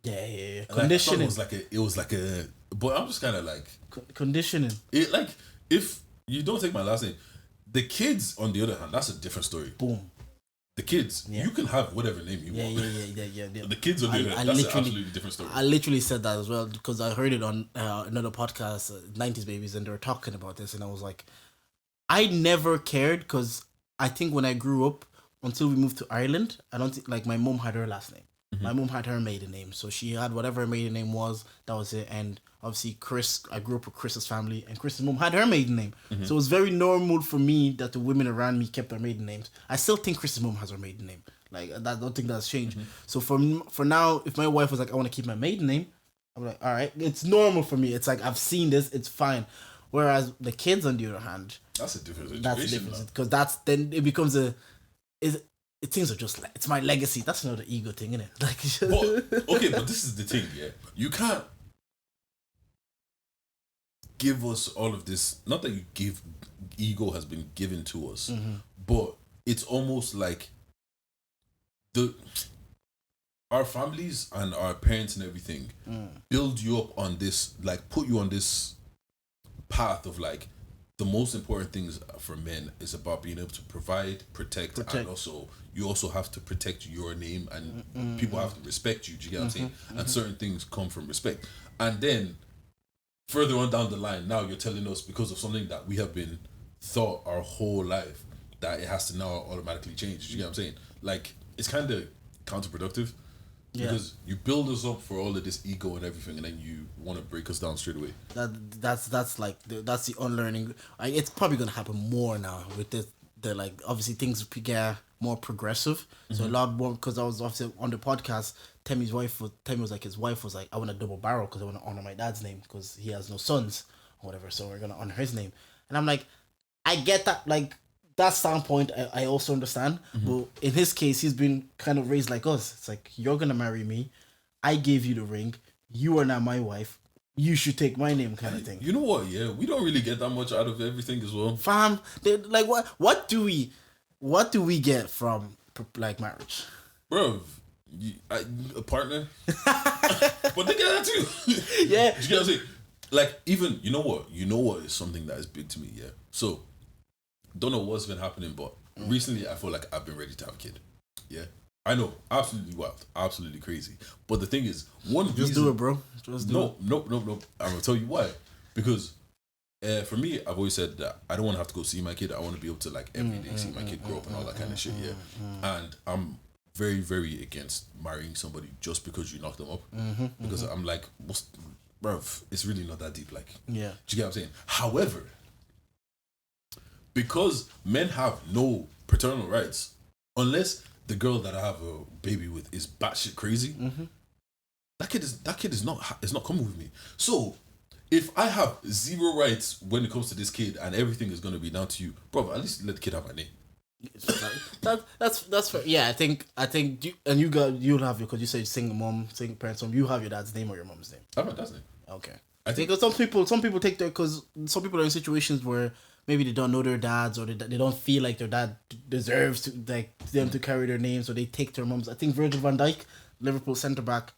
Yeah. Conditioning. It was like a. But I'm just kind of like conditioning. It like, if you don't take my last name, the kids on the other hand, that's a different story. Boom. The kids, you can have whatever name you want. Yeah. The kids on the other hand, that's an absolutely different story. I literally said that as well because I heard it on another podcast, 90s Babies, and they were talking about this, and I was like, I never cared because I think when I grew up, until we moved to Ireland, I don't think, like, my mom had her last name. My mom had her maiden name, so she had whatever her maiden name was. That was it. And obviously, Chris, I grew up with Chris's family, and Chris's mom had her maiden name. So it was very normal for me that the women around me kept their maiden names. I still think Chris's mom has her maiden name. Like, I don't think that's changed. So for now, if my wife was like, I want to keep my maiden name, I'm like, all right, it's normal for me. It's like, I've seen this, it's fine. Whereas the kids, on the other hand, that's a different situation. That's a difference, because then it becomes things are just like, it's my legacy. That's another ego thing, isn't it? Like, but this is the thing, yeah. You can't give us all of this. Not that you give, ego has been given to us, but it's almost like our families and our parents and everything build you up on this, like, put you on this path of like, the most important things for men is about being able to provide, protect. And also you also have to protect your name, and people have to respect you. Do you get what I'm saying? And certain things come from respect. And then further on down the line, now you're telling us because of something that we have been thought our whole life that it has to now automatically change. Do you get what I'm saying? Like, it's kind of counterproductive. Because you build us up for all of this ego and everything, and then you want to break us down straight away. That's the unlearning. It's probably gonna happen more now with the like obviously things get more progressive. So a lot more, because I was obviously on the podcast. Temmie was like, his wife was like, I want a double barrel because I want to honor my dad's name because he has no sons or whatever. So we're gonna honor his name, and I'm like, I get that, like. That standpoint, I also understand. But in his case, he's been kind of raised like us. It's like, you're going to marry me. I gave you the ring. You are not my wife. You should take my name, kind of thing. You know what? Yeah, we don't really get that much out of everything as well. Fam, like, what do we get from, like, marriage? Bro, a partner? But they get that too. Yeah. You get what I'm saying? Like, even, you know what is something that is big to me, yeah? So, don't know what's been happening, but recently I feel like I've been ready to have a kid. Yeah, I know, absolutely wild, absolutely crazy. But the thing is, just do it, bro. Just do it. No. I'm gonna tell you why. Because for me, I've always said that I don't want to have to go see my kid. I want to be able to like every day see my kid grow up and all that kind of shit. Yeah, and I'm very, very against marrying somebody just because you knock them up. Because I'm like, bruv, it's really not that deep. Like, yeah, do you get what I'm saying? However, because men have no paternal rights, unless the girl that I have a baby with is batshit crazy, that kid is not coming with me. So if I have zero rights when it comes to this kid and everything is gonna be down to you, bro, at least let the kid have my name. That's fair. Yeah, I think you'll have your, because you say single parents home. You have your dad's name or your mom's name. I have my dad's name. Okay. I think because some people take because some people are in situations where maybe they don't know their dads, or they don't feel like their dad deserves to, like, them to carry their name, so they take their mums. I think Virgil van Dijk, Liverpool centre back,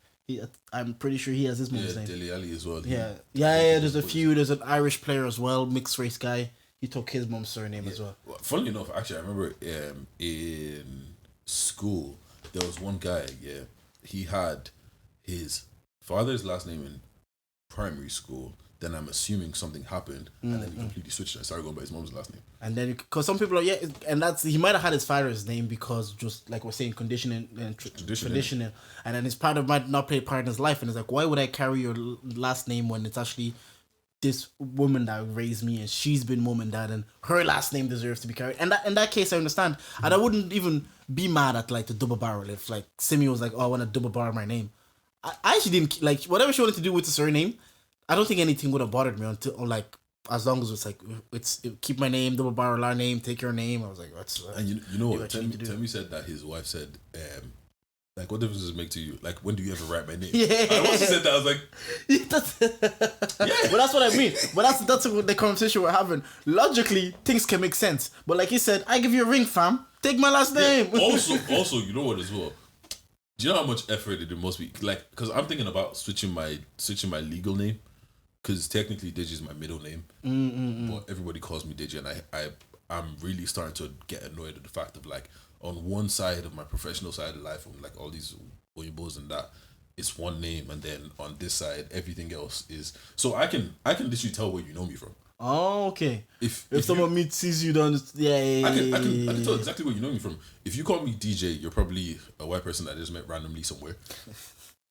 I'm pretty sure he has his mum's name. Dele Alli as well. Yeah. There's a few. There's an Irish player as well, mixed race guy. He took his mum's surname as well. Funnily enough, actually, I remember in school there was one guy. Yeah, he had his father's last name in primary school. Then I'm assuming something happened, and then he completely switched and started going by his mom's last name. And then, because some people are, and he might have had his father's name because, just like we're saying, conditioning and traditioning, and then his partner might not play a part in his life, and it's like, why would I carry your last name when it's actually this woman that raised me, and she's been mom and dad, and her last name deserves to be carried. And in that case, I understand, and I wouldn't even be mad at like the double barrel if like Simi was like, oh, I want to double barrel my name. I actually didn't like whatever she wanted to do with the surname. I don't think anything would have bothered me until, like, as long as it's like, keep my name, double barrel our name, take your name. I was like, what's and you know what? Temmie said that his wife said, like, what difference does it make to you? Like, when do you ever write my name? Yeah. And once he said that, I was like, yeah. Well, that's what I mean. But that's the conversation we're having. Logically, things can make sense. But like he said, I give you a ring, fam. Take my last name. Also, you know what as well? Do you know how much effort it must be? Like, because I'm thinking about switching my legal name. Because technically Deji is my middle name, but everybody calls me Deji, and I'm really starting to get annoyed at the fact of, like, on one side of my professional side of life, I'm like all these oyinbos and that, it's one name, and then on this side everything else is, so I can literally tell where you know me from. Oh, okay. If someone sees you, don't I can tell exactly where you know me from. If you call me DJ, you're probably a white person that I just met randomly somewhere.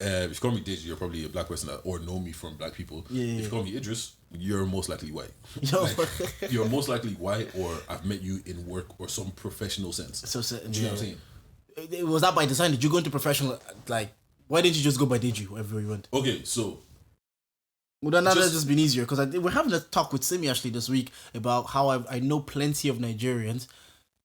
If you call me Deji, you're probably a black person or know me from black people. Yeah. If you call me Idris, you're most likely white. Like, you're most likely white, or I've met you in work or some professional sense. Do you know what I'm saying? Was that by design? Did you go into professional? Like, why didn't you just go by Deji wherever you went? Okay, so. Well, then that's just been easier, because we're having a talk with Simi actually this week about how I know plenty of Nigerians,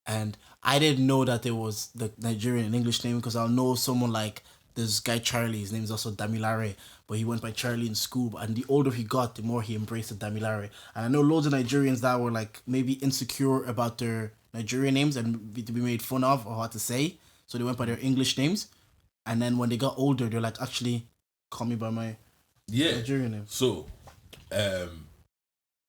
and I didn't know that there was the Nigerian and English name, because I'll know someone like this guy Charlie, his name is also Damilare, but he went by Charlie in school, and the older he got, the more he embraced the Damilare. And I know loads of Nigerians that were like maybe insecure about their Nigerian names and to be made fun of or how to say, so they went by their English names, and then when they got older, they're like, actually, call me by my Nigerian name. So,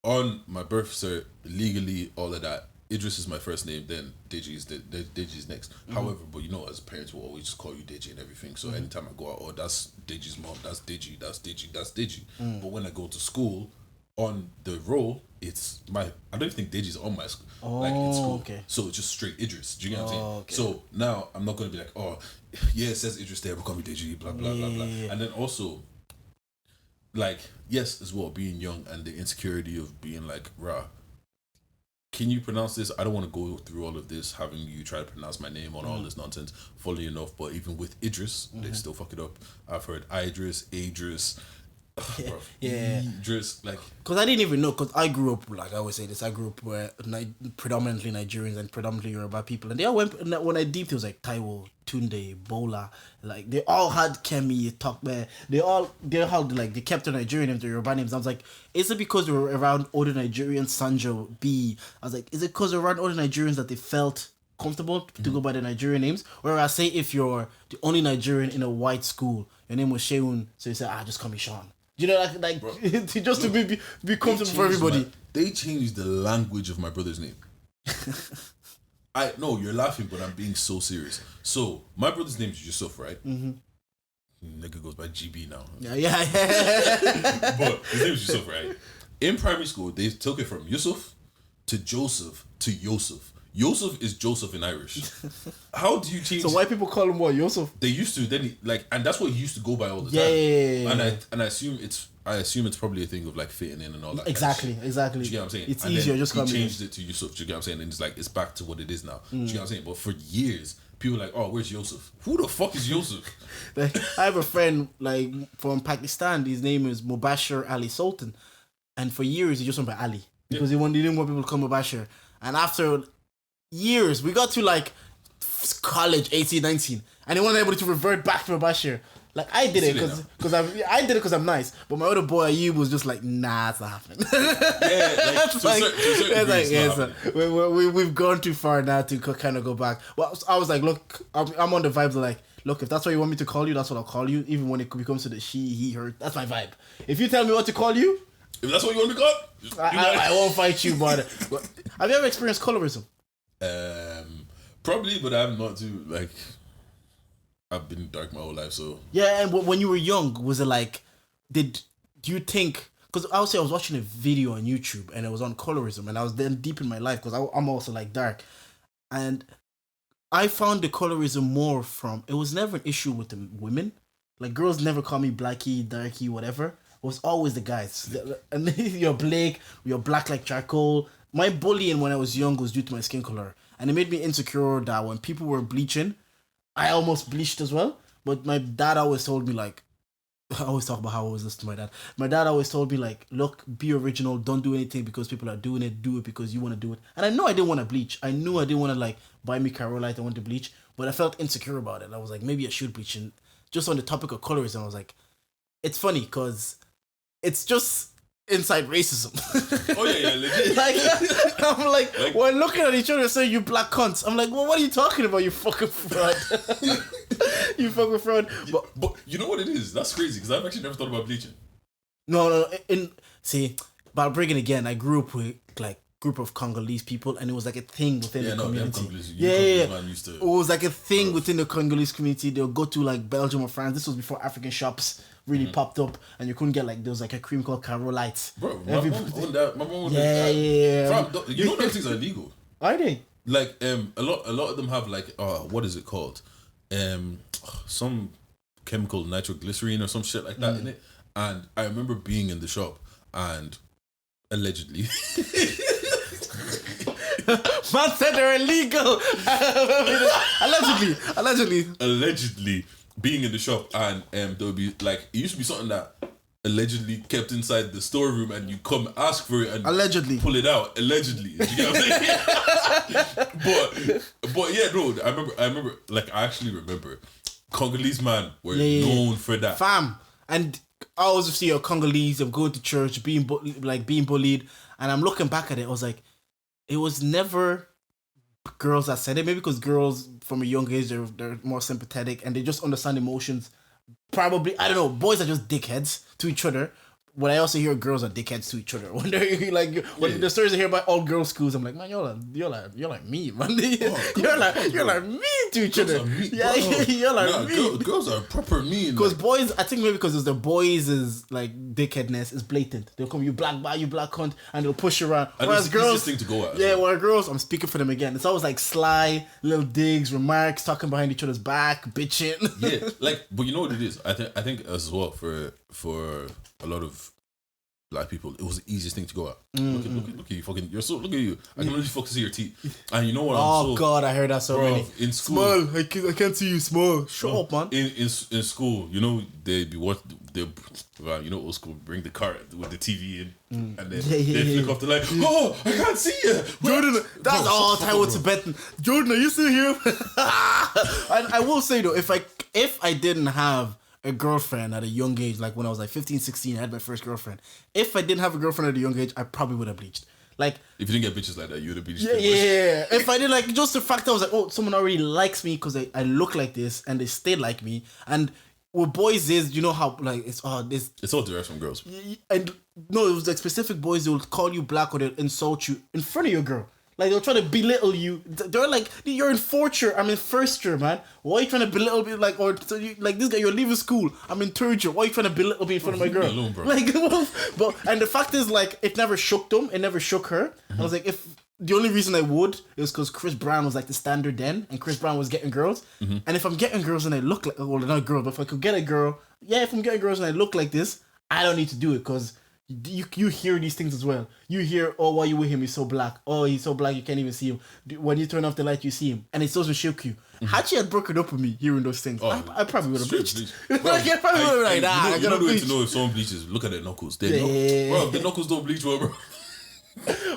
on my birth cert, legally, all of that, Idris is my first name, then Deji is next. However, but you know, as parents will always just call you Deji and everything. So anytime I go out, oh, that's Deji's mom, that's Deji, that's Deji, that's Deji. But when I go to school, on the roll, it's my. I don't think Deji's on my school, like in school. Okay. So it's just straight Idris. Do you get what I'm saying? Okay. So now I'm not gonna be like, oh, yeah, it says Idris there, but call me Deji, blah blah blah blah. And then also, like, yes, as well, being young and the insecurity of being like, rah, can you pronounce this? I don't want to go through all of this, having you try to pronounce my name on all this nonsense. Funnily enough, but even with Idris, they still fuck it up. I've heard Idris, Idris, Idris, like, because I didn't even know, because I grew up, like I always say this, I grew up where predominantly Nigerians and predominantly Yoruba people, and they all went, when I deeped, it was like Taiwo, Tunde, Bola, like they all had Kemi, Tokbe, they had, like, they kept their Nigerian names, their Yoruba names. I was like, is it because we were around older Nigerians, Sanjo, B? I was like, is it because we were around older Nigerians that they felt comfortable to go by the Nigerian names? Whereas, say if you're the only Nigerian in a white school, your name was Sheun, so you say, just call me Sean. You know, like bro, just to be comfortable for everybody. They changed the language of my brother's name. I know you're laughing, but I'm being so serious. So my brother's name is Yusuf, right? Nigga goes by GB now. Yeah. But his name is Yusuf, right? In primary school, they took it from Yusuf to Joseph to Yosef. Yosef is Joseph in Irish. How do you change? So white people call him what, Yosef? They used to. Then and that's what he used to go by all the time. Yeah. And I assume it's probably a thing of like fitting in and all that. Exactly. Do you get what I'm saying? It's and easier. Then just he call me. changed it to Yusuf. Do you get what I'm saying? And it's like it's back to what it is now. Do you get what I'm saying? But for years, people were like, oh, where's Yosef? Who the fuck is Yosef? Like, I have a friend like from Pakistan. His name is Mubashir Ali Sultan, and for years he just went by Ali because he didn't want people to call Mubashir. And after years, we got to like college 18, 19, and he wasn't able to revert back to Mubashir. Like, I did it because I'm nice, but my other boy Ayub was just like, nah, it's not happening. We've gone too far now to kind of go back. Well, I was like, look, I'm on the vibes of like, look, if that's what you want me to call you, that's what I'll call you. Even when it becomes to the she, he, her, that's my vibe. If you tell me what to call you, if that's what you want me to call, I won't fight you. But have you ever experienced colorism? Probably, but I'm not too like. I've been dark my whole life, so yeah. And when you were young, was it like, do you think? Because I would say I was watching a video on YouTube and it was on colorism, and I was then deep in my life because I'm also like dark, and I found the colorism more from, it was never an issue with the women. Like, girls never call me blackie, darkie, whatever. It was always the guys. And you're Blake, you're black like charcoal. My bullying when I was young was due to my skin color, and it made me insecure that when people were bleaching, I almost bleached as well. But my dad always told me, like, I always talk about how I always listen to my dad. My dad always told me, like, look, be original. Don't do anything because people are doing it. Do it because you want to do it. And I know I didn't want to bleach. I knew I didn't want to, like, buy me Carolite. I want to bleach. But I felt insecure about it. I was like, maybe I should bleach. And just on the topic of colorism, I was like, it's funny because it's just inside racism. Oh yeah, legit. Like, I'm like, we're looking at each other and saying, you black cunts. I'm like, well, what are you talking about, you fucking fraud? You fucking fraud. But you know what it is? That's crazy because I've actually never thought about bleaching. No. But I'll bring it again. I grew up with like group of Congolese people, and it was like a thing within the community. It was like a thing within the Congolese community. They'll go to like Belgium or France. This was before African shops really popped up, and you couldn't get like, there was like a cream called Carolite. Bro, my mom owned that. My mom owned that. Fam, you know those things are illegal. Are they? Like a lot of them have like what is it called? Some chemical nitroglycerine or some shit like that in it. And I remember being in the shop and allegedly man said they're illegal. allegedly being in the shop, and there would be like, it used to be something that allegedly kept inside the storeroom, and you come ask for it and allegedly pull it out. Allegedly, you get what I'm saying? but yeah, no, I remember like, I actually remember Congolese man were known for that, fam. And I always see a Congolese of going to church, being bullied, and I'm looking back at it, I was like, it was never girls that said it. Maybe because girls from a young age, they're more sympathetic and they just understand emotions. Probably, I don't know, boys are just dickheads to each other. when I also hear girls are dickheads to each other, when they're like, when the stories I hear about all girls schools, I'm like, man, you're like me, man. You're like mean to each other. You're like mean. Girls are proper mean. Because boys, I think maybe because it's the boys is like dickheadness is blatant. They'll come, you black guy, you black cunt, and they'll push you around. And whereas it's the girls, easiest thing to go at. yeah, whereas girls, I'm speaking for them again. It's always like sly little digs, remarks, talking behind each other's back, bitching. Yeah, like, but you know what it is? I think as well for a lot of black people, it was the easiest thing to go at. Look at you, fucking. Look at you. I can only fucking see your teeth. And you know what? Oh God, I heard that so many. In school, small. I can't see you. Small. Shut up, man. In school, you know they'd be you know, old school, bring the car with the TV in, and then they flick off the light. Oh, I can't see you, Jordan. That's all time with Tibetan. Jordan, are you still here? And I will say though, if I didn't have a girlfriend at a young age, like when I was like 15, 16, I had my first girlfriend. If I didn't have a girlfriend at a young age, I probably would have bleached. Like, if you didn't get bitches like that, you would have bleached. Yeah. If I did, like, just the fact that I was like, oh, someone already likes me because I look like this and they stay like me. And what boys is, you know how like it's all direct from girls. And no, it was like specific boys. They will call you black or they'll insult you in front of your girl. Like they'll try to belittle you. They're like, you're in fourth year, I'm in first year, man. Why are you trying to belittle me? Like, or like this guy, you're leaving school, I'm in third year. Why are you trying to belittle me in front of my girl? Alone, bro. Like, but and the fact is, like, it never shook them. It never shook her. I was like, if the only reason I would is because Chris Brown was like the standard then, and Chris Brown was getting girls. And if I'm getting girls and I look like, well, not a girl, but if I could get a girl, if I'm getting girls and I look like this, I don't need to do it because. You hear these things as well. You hear, oh, why you with him? He's so black. Oh, he's so black you can't even see him. When you turn off the light, you see him, and it doesn't shock you. Had she had broken up with me hearing those things, I probably would have bleached. Like, I probably would have like, nah, I gotta bleach. You know if someone bleaches, look at their knuckles. Bro, the knuckles don't bleach well, bro.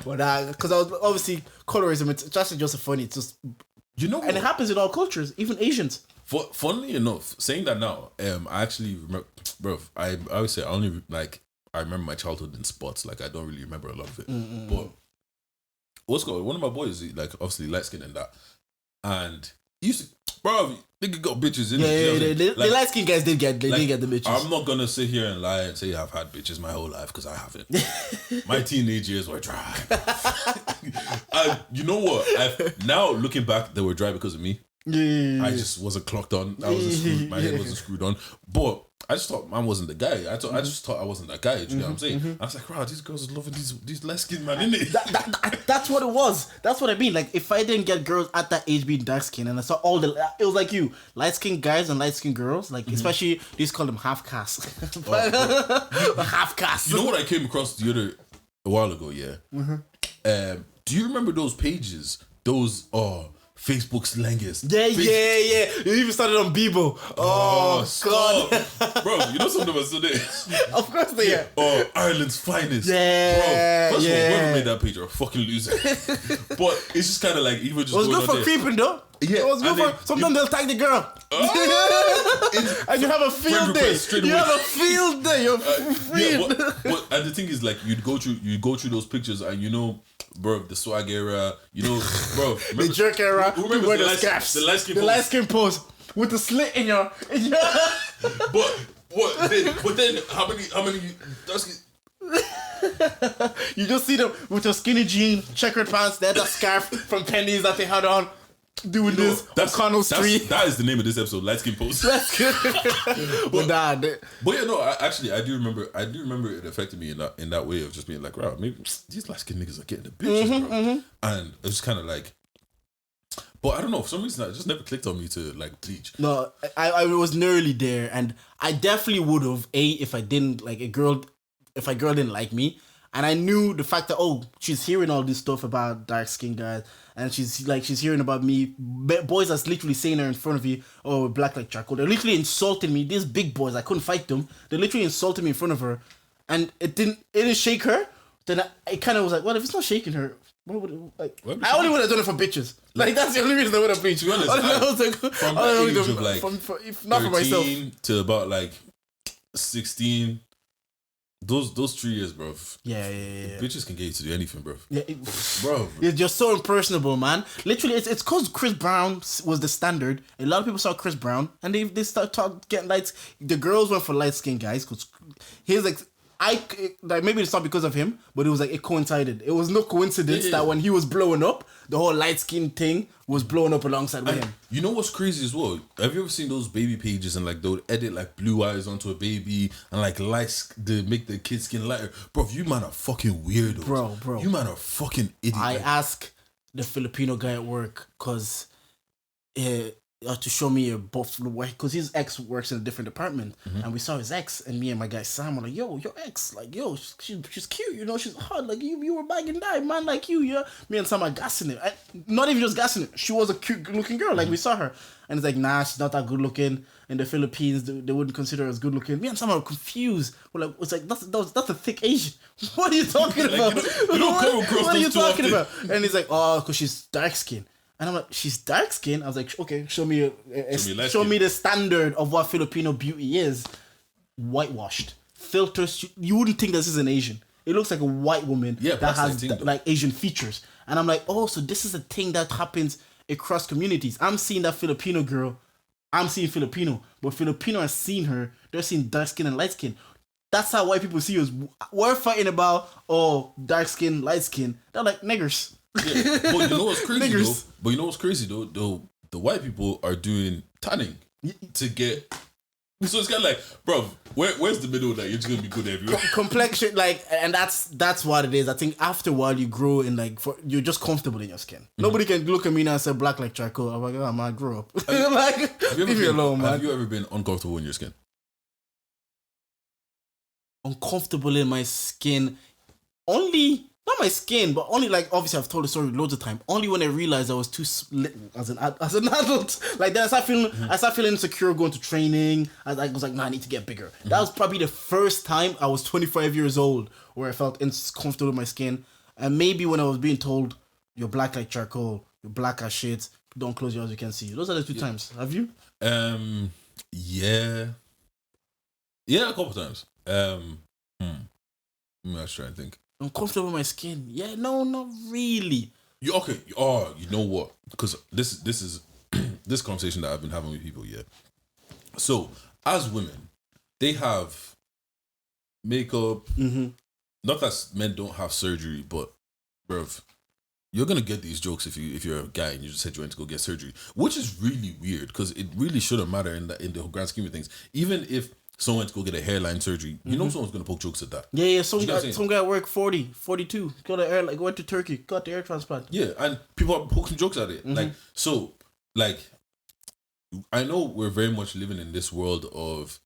But because I was obviously colorism. It's just funny. It's just and it happens in all cultures, even Asians. Funnily enough, saying that now, I actually remember, bro. I always say I only like. I remember my childhood in spots. Like, I don't really remember a lot of it. But what's going on? One of my boys, like, obviously light skinned and that. And he used to, bro, nigga got bitches in it. The light skinned guys did get the bitches. I'm not going to sit here and lie and say I've had bitches my whole life because I haven't. My teenage years were dry. And you know what? Now looking back, they were dry because of me. Yeah. I just wasn't clocked on. I wasn't screwed. My head wasn't screwed on. But I just thought man wasn't the guy. I just thought I wasn't that guy. Do you know what I'm saying? I was like, wow, these girls are loving these light skinned man, innit? That's what it was. That's what I mean. Like, if I didn't get girls at that age being dark skinned, and I saw it was like you, light skinned guys and light skinned girls, like especially they used to call them half caste. Half caste. You know what I came across a while ago? Yeah. Do you remember those pages? Those Facebook slangers. Yeah. You even started on Bebo. Oh God, bro! You know some of them are still there. Of course they are. Oh, Ireland's finest. Yeah, bro. First of all, whoever made that page are a fucking loser. But it's just kind of like even just. It was good for creeping though. Yeah, it was good for. Sometimes they'll tag the girl. And you have a field day. You have a field day. You're free. But and the thing is, like, you go through those pictures, and you know, bro, the swag era, you know, bro, the jerk era. Remember the scarves, the Lightskin Pose with the slit in your. But then how many? You just see them with your skinny jean, checkered pants. They had that scarf from Penny's that they had on. Doing this on Connell Street. That is the name of this episode, Lightskin Pose. But yeah, no, I do remember it affected me in that way of just being like, wow, maybe these light skin niggas are getting the bitches, bro. And it was kind of like, but I don't know, for some reason it just never clicked on me to like bleach. No, I was nearly there, and I definitely would have if I didn't like a girl didn't like me. And I knew the fact that, she's hearing all this stuff about dark skinned guys, and she's hearing about me. Boys that's literally saying her in front of you, oh, we're black like charcoal. They're literally insulting me. These big boys, I couldn't fight them. They literally insulted me in front of her, and it didn't shake her. Then I kind of was like, well, if it's not shaking her, what would it, like? I only would have done it for bitches. Like, that's the only reason I would have bleached. To be honest, from the age of like not for myself to about like 16. Those 3 years, bro. Yeah. Bitches can get you to do anything, bro. Yeah, bro. You're so impersonable, man. Literally, it's because Chris Brown was the standard. A lot of people saw Chris Brown, and they started getting lights. The girls went for light skinned guys because he's like, like maybe it's not because of him, but it was like it coincided. It was no coincidence that when he was blowing up, the whole light skin thing was blowing up alongside with him. You know what's crazy as well? Have you ever seen those baby pages and like they'll edit like blue eyes onto a baby and like lights to make the kid's skin lighter? Bro, you man are fucking weirdos. Bro. You man are fucking idiots. I asked the Filipino guy at work because to show me a buff because his ex works in a different department, and we saw his ex, and me and my guy Sam were like, "Yo, your ex, like, yo, she's cute, you know, she's hot, like you were back in that man, like you, yeah." Me and Sam are gassing it, not even just gassing it. She was a cute looking girl, like we saw her, and it's like, nah, she's not that good looking. In the Philippines, they wouldn't consider her as good looking. Me and Sam are confused. We're like, it's like that's a thick Asian. What are you talking about? You don't come across what are you those too talking often. about? And he's like, oh, because she's dark skinned. And I'm like, she's dark skinned? I was like, okay, show me the standard of what Filipino beauty is. Whitewashed. Filters. You wouldn't think this is an Asian. It looks like a white woman that has like Asian features. And I'm like, oh, so this is a thing that happens across communities. I'm seeing that Filipino girl. I'm seeing Filipino. But Filipino are seeing her. They're seeing dark skin and light skin. That's how white people see us. We're fighting about, dark skin, light skin. They're like niggers. Yeah, but you know what's crazy though? The white people are doing tanning to get. So it's kind of like, bro, where's the middle that you're just gonna be good everywhere? Complexion, like, and that's what it is. I think after a while you grow and like you're just comfortable in your skin. Nobody can look at me now and say black like charcoal. I'm like, oh man, I grew up. Leave me alone, man. Have you ever been uncomfortable in your skin? Uncomfortable in my skin, not my skin, but only like obviously I've told the story loads of time. Only when I realized I was too as an adult. Like then I started feeling insecure going to training. I was like, nah, I need to get bigger. That was probably the first time I was 25 years old where I felt comfortable with my skin. And maybe when I was being told you're black like charcoal, you're black as shit, don't close your eyes, you can see. Those are the two times. Have you? Yeah, a couple times. Let's try and think. Uncomfortable with my skin. Yeah, no, not really. You okay? Oh, you know what? Because this is this conversation that I've been having with people. Yeah. So as women, they have makeup. Not that men don't have surgery, but bruv, you're gonna get these jokes if you're a guy and you just said you went to go get surgery, which is really weird because it really shouldn't matter in the grand scheme of things. Even if someone went to go get a hairline surgery, you know someone's gonna poke jokes at that. Yeah. Some guy at work 40, 42, went to Turkey, got the hair transplant. Yeah, and people are poking jokes at it. Like I know we're very much living in this world of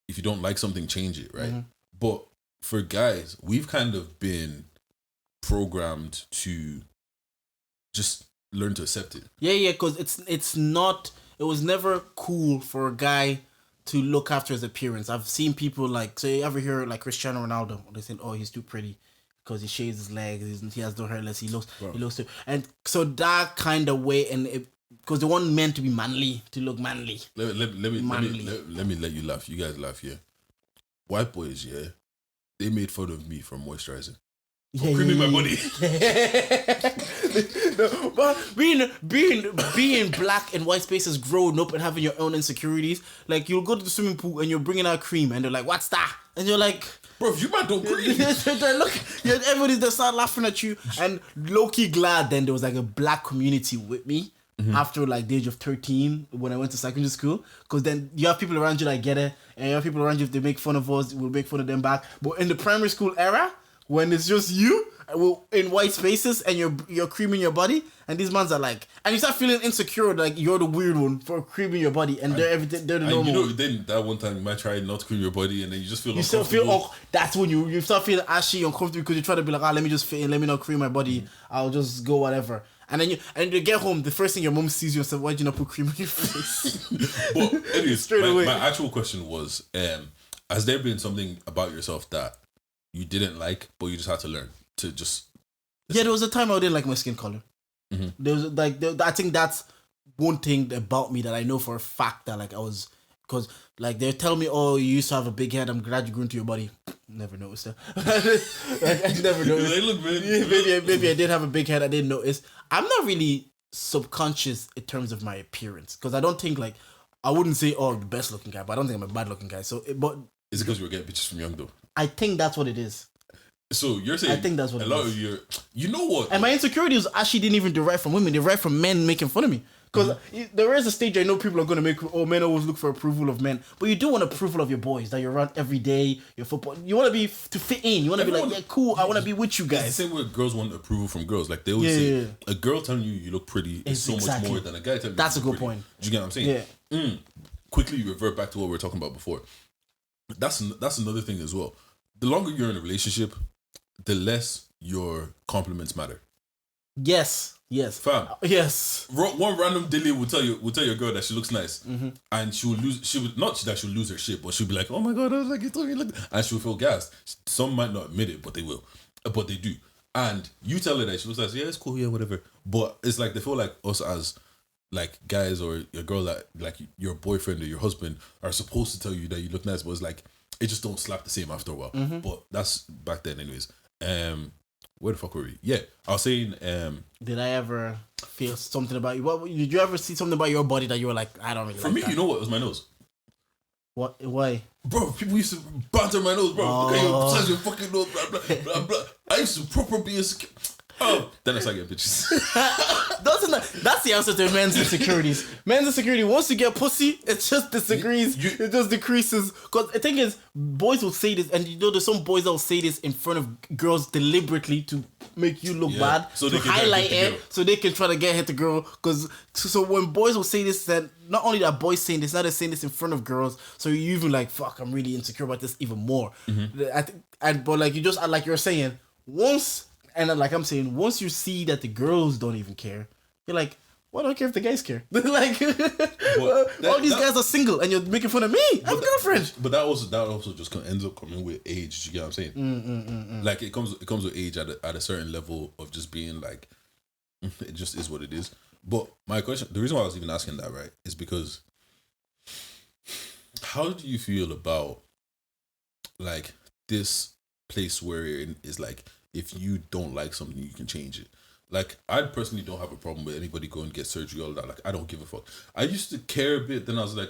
if you don't like something, change it, right? But for guys, we've kind of been programmed to just learn to accept it. Yeah, because it was never cool for a guy to look after his appearance. I've seen people like, so you ever hear like Cristiano Ronaldo, they say, oh, he's too pretty because he shaves his legs, he has no hair unless he looks too, and so that kind of way, and because they want men to be manly, to look manly. Let me let you laugh. You guys laugh, yeah. White boys, yeah, they made fun of me for moisturizing. Creaming my body. No, but being black in white spaces, growing up and having your own insecurities, like you'll go to the swimming pool and you're bringing out cream and they're like, "What's that?" And you're like, "Bro, you might don't cream." Everybody just start laughing at you, and low-key glad then there was like a black community with me. After like the age of 13 when I went to secondary school, because then you have people around you that get it, and you have people around you, if they make fun of us, we'll make fun of them back. But in the primary school era, when it's just you in white spaces and you're creaming your body, and these mans are like, and you start feeling insecure, like you're the weird one for creaming your body, and they're the normal. You know, then that one time you might try not to cream your body, and then you just feel still feel that's when you start feeling ashy, uncomfortable, because you try to be like, let me just fit in, let me not cream my body, I'll just go whatever. And then you get home, the first thing your mom sees you and says, why'd you not put cream on your face? But anyways, straight away. My actual question was, has there been something about yourself that you didn't like, but you just had to learn to just... Yeah, there was a time I didn't like my skin color. There was I think that's one thing about me that I know for a fact that like I was... Because like they tell me, oh, you used to have a big head, I'm glad you grew into your body. Never noticed that. I never noticed. They look, man. Maybe I did have a big head, I didn't notice. I'm not really subconscious in terms of my appearance, because I don't think like, I wouldn't say, oh, the best looking guy, but I don't think I'm a bad looking guy. So, but is it because you were getting pictures from young though? I think that's what it is. So you're saying I think that's what a it lot is. of your, you know what? And my insecurities actually didn't even derive from women. They derive from men making fun of me. Because there is a stage I know people are going to make, men always look for approval of men. But you do want approval of your boys that you're around every day, your football. You want to be, to fit in. You want to be like, yeah, cool, I want to be with you guys. It's the same way girls want approval from girls. Like they always say, a girl telling you look pretty is so much more than a guy telling you That's you a look good pretty. point. Do you get what I'm saying? Yeah. Quickly revert back to what we were talking about before. That's another thing as well. The longer you're in a relationship, the less your compliments matter. Yes. Fam. Yes. One random dilly will tell your girl that she looks nice, and she'll not that she'll lose her shit, but she'll be like, oh my god, I was like, you told me look, and she'll feel gassed. Some might not admit it, but they will, but they do. And you tell her that she looks nice, yeah, it's cool, yeah, whatever. But it's like they feel like us as like guys or your girl that like your boyfriend or your husband are supposed to tell you that you look nice, but it's like it just don't slap the same after a while. But that's back then, anyways. Where the fuck were we? Yeah, I was saying. Did I ever feel something about you? What did you ever see something about your body that you were like, I don't really? For me, that. You know what? It was my nose. What? Why? Bro, people used to banter my nose, bro. Look at your size, your fucking nose, blah blah blah blah. I used to proper be insecure. Oh, then I started getting bitches. That's the answer to men's insecurities. Men's insecurity, once you get pussy, it just disagrees. It just decreases. Because the thing is, boys will say this, and you know, there's some boys that will say this in front of girls deliberately to make you look bad, so to highlight it, so they can try to get hit the girl. Because so when boys will say this, then not only that boys saying this, now they're saying this in front of girls. So you even like, fuck, I'm really insecure about this even more. But like you just like you're saying, once. And like I'm saying, once you see that the girls don't even care, you're like, well, I don't care if the guys care. Like, all these guys are single, and you're making fun of me. I have a girlfriend. But that also just ends up coming with age. You get what I'm saying? Like it comes with age at a certain level of just being like, it just is what it is. But my question, the reason why I was even asking that, right, is because how do you feel about like this place where it is like, if you don't like something, you can change it. Like, I personally don't have a problem with anybody going and get surgery, all that. Like, I don't give a fuck. I used to care a bit, then I was like,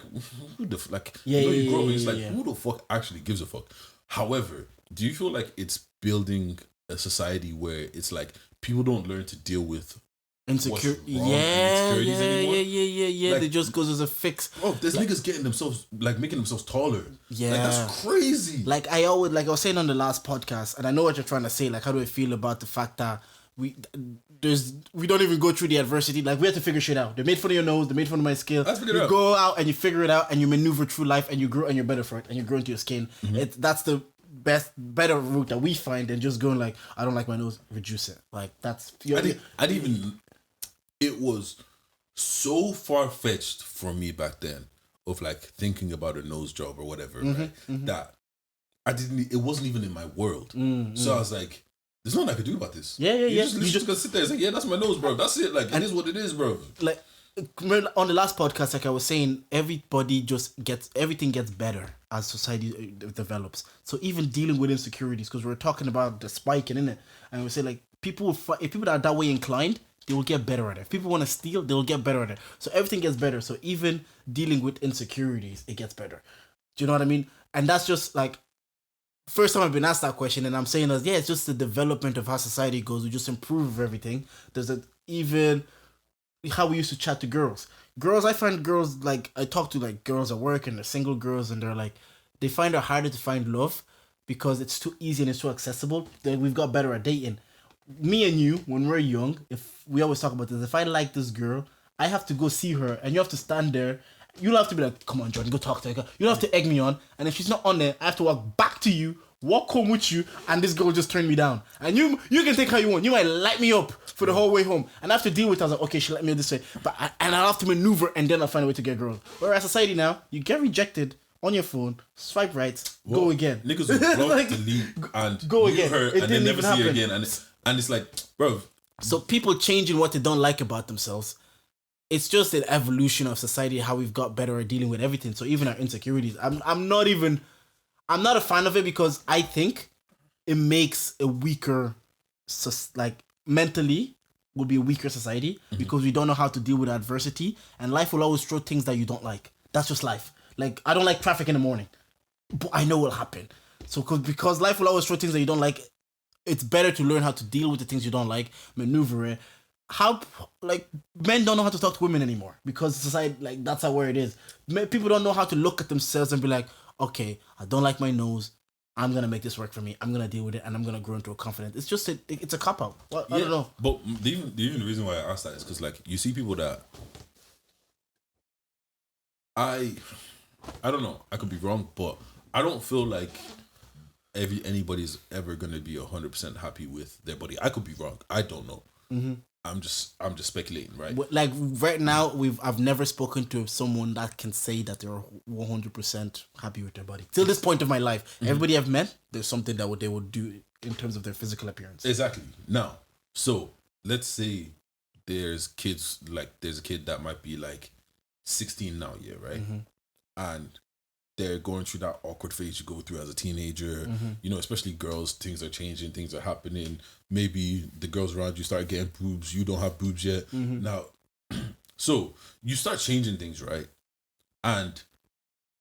who the fuck? Like, you grow up, it's like, who the fuck actually gives a fuck? However, do you feel like it's building a society where it's like, people don't learn to deal with insecurities anymore? Yeah. Like, they just goes as a fix. Oh, there's niggas getting themselves, like, making themselves taller. Yeah. Like, that's crazy. Like, I was saying on the last podcast, and I know what you're trying to say, like, how do I feel about the fact that we don't even go through the adversity. Like, we have to figure shit out. They made fun of your nose, they made fun of my skill. You go out and you figure it out and you maneuver through life and you grow and you're better for it and you grow into your skin. That's the better route that we find than just going like, I don't like my nose, reduce it. Like, that's... It was so far-fetched for me back then of like thinking about a nose job or whatever, right? That it wasn't even in my world. So I was like, there's nothing I could do about this. You just gonna sit there and say, yeah, that's my nose, bro. That's it. Like, it is what it is, bro. Like, on the last podcast, like I was saying, everything gets better as society develops. So even dealing with insecurities, because we were talking about the spiking, innit? And we say like, if people that are that way inclined, they will get better at it. If people want to steal, they will get better at it. So everything gets better. So even dealing with insecurities, it gets better. Do you know what I mean? And that's just like, first time I've been asked that question, and I'm saying that, yeah, it's just the development of how society goes. We just improve everything. There's even how we used to chat to girls. Girls, I find girls, like, I talk to like girls at work and they're single girls, and they're like, they find it harder to find love because it's too easy and it's too accessible. Then we've got better at dating. Me and you, when we're young, if we always talk about this, if I like this girl, I have to go see her, and you have to stand there. You'll have to be like, come on, Jordan, go talk to her. You'll have to egg me on, and if she's not on there, I have to walk back to you, walk home with you, and this girl just turned me down. And you can think how you want. You might light me up for the whole way home, and I have to deal with it. I was like, okay, she let me this way, and I'll have to maneuver, and then I'll find a way to get girls. Whereas society now, you get rejected on your phone, swipe right, go again. Niggas will block, like, delete, and go again. Her, and then never see her again, and it's like, bro. So people changing what they don't like about themselves. It's just an evolution of society, how we've got better at dealing with everything. So even our insecurities, I'm not a fan of it, because I think it makes a weaker, like, mentally would be a weaker society, because we don't know how to deal with adversity, and life will always throw things that you don't like. That's just life. Like, I don't like traffic in the morning, but I know what'll happen. So because life will always throw things that you don't like, it's better to learn how to deal with the things you don't like, maneuver it. How like men don't know how to talk to women anymore because society like that's how where it is. People don't know how to look at themselves and be like, okay, I don't like my nose. I'm gonna make this work for me. I'm gonna deal with it, and I'm gonna grow into a confidence. It's just it's a cop out. Well, I don't know. But the reason why I asked that is because like you see people that I don't know. I could be wrong, but I don't feel like anybody's ever gonna be 100% happy with their body. I could be wrong. I don't know. Mm-hmm. I'm just speculating, right? Like right now, I've never spoken to someone that can say that they're 100% happy with their body. Till this point of my life, everybody I've met, there's something that they would do in terms of their physical appearance. Exactly. Now, so let's say there's a kid that might be like 16 now, yeah, right? Mm-hmm. And they're going through that awkward phase you go through as a teenager. Mm-hmm. You know, especially girls, things are changing, things are happening. Maybe the girls around you start getting boobs. You don't have boobs yet. Mm-hmm. Now, so you start changing things, right? And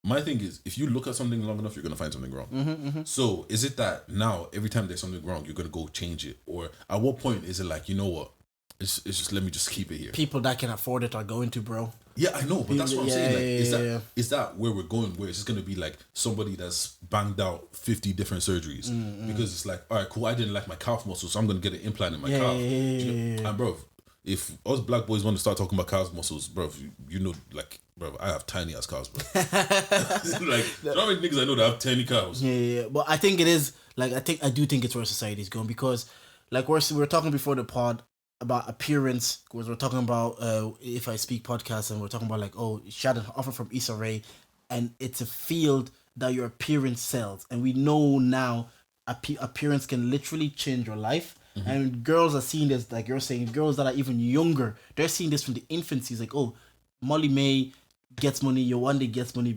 my thing is, if you look at something long enough, you're going to find something wrong. Mm-hmm, mm-hmm. So is it that now, every time there's something wrong, you're going to go change it? Or at what point is it like, you know what? It's just, let me just keep it here. People that can afford it are going to, bro. Yeah, I know, but that's what I'm saying. Like, is that where we're going? Where it's just gonna be like somebody that's banged out 50 different surgeries because it's like, all right, cool. I didn't like my calf muscle, so I'm gonna get an implant in my calf. And bro, if us black boys want to start talking about calf muscles, bro, you know, like, bro, I have tiny ass calves, bro. Like, how many niggas I know that have tiny calves? Yeah. But I think it is like I do think it's where society is going because, like, we were talking before the pod about appearance, because we're talking about If I Speak podcast, and we're talking about like, oh, she had an offer from Issa Rae, and it's a field that your appearance sells, and we know now appearance can literally change your life. Mm-hmm. And girls are seeing this, like you're saying, girls that are even younger, they're seeing this from the infancy. It's like, oh, Molly May gets money, Yewande gets money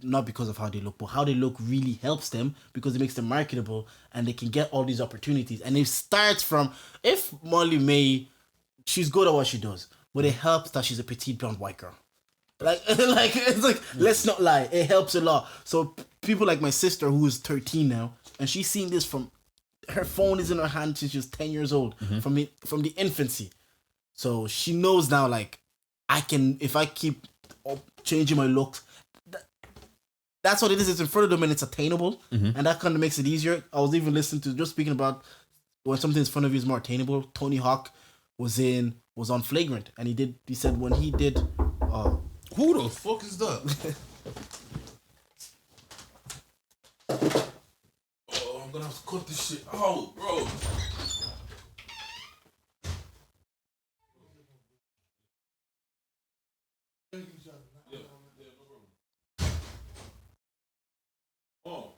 not because of how they look, but how they look really helps them because it makes them marketable and they can get all these opportunities. And it starts from, if Molly May, she's good at what she does, but it helps that she's a petite blonde white girl. Like it's like, let's not lie, it helps a lot. So people like my sister, who is 13 now, and she's seeing this from, her phone is in her hand since she was 10 years old, from the infancy. So she knows now, like, I can, if I keep changing my looks, that's what it is. It's in front of them and it's attainable, and that kind of makes it easier. I was even listening to, just speaking about when something in front of you is more attainable. Tony Hawk was on Flagrant, and he said when he did. Who the fuck is that? Oh, I'm gonna have to cut this shit out, bro. Oh.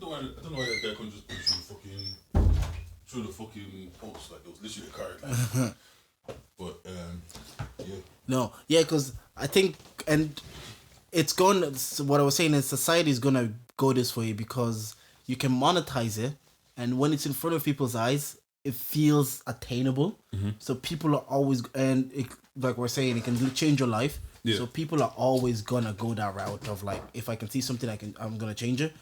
I don't know why that guy couldn't just put through the fucking post, like it was literally a card. But yeah. No, yeah, because I think, and it's going. What I was saying is, society is gonna go this way because you can monetize it, and when it's in front of people's eyes, it feels attainable. Mm-hmm. So people are always, and like we're saying, it can change your life. Yeah. So people are always gonna go that route of like, if I can see something, I'm gonna change it.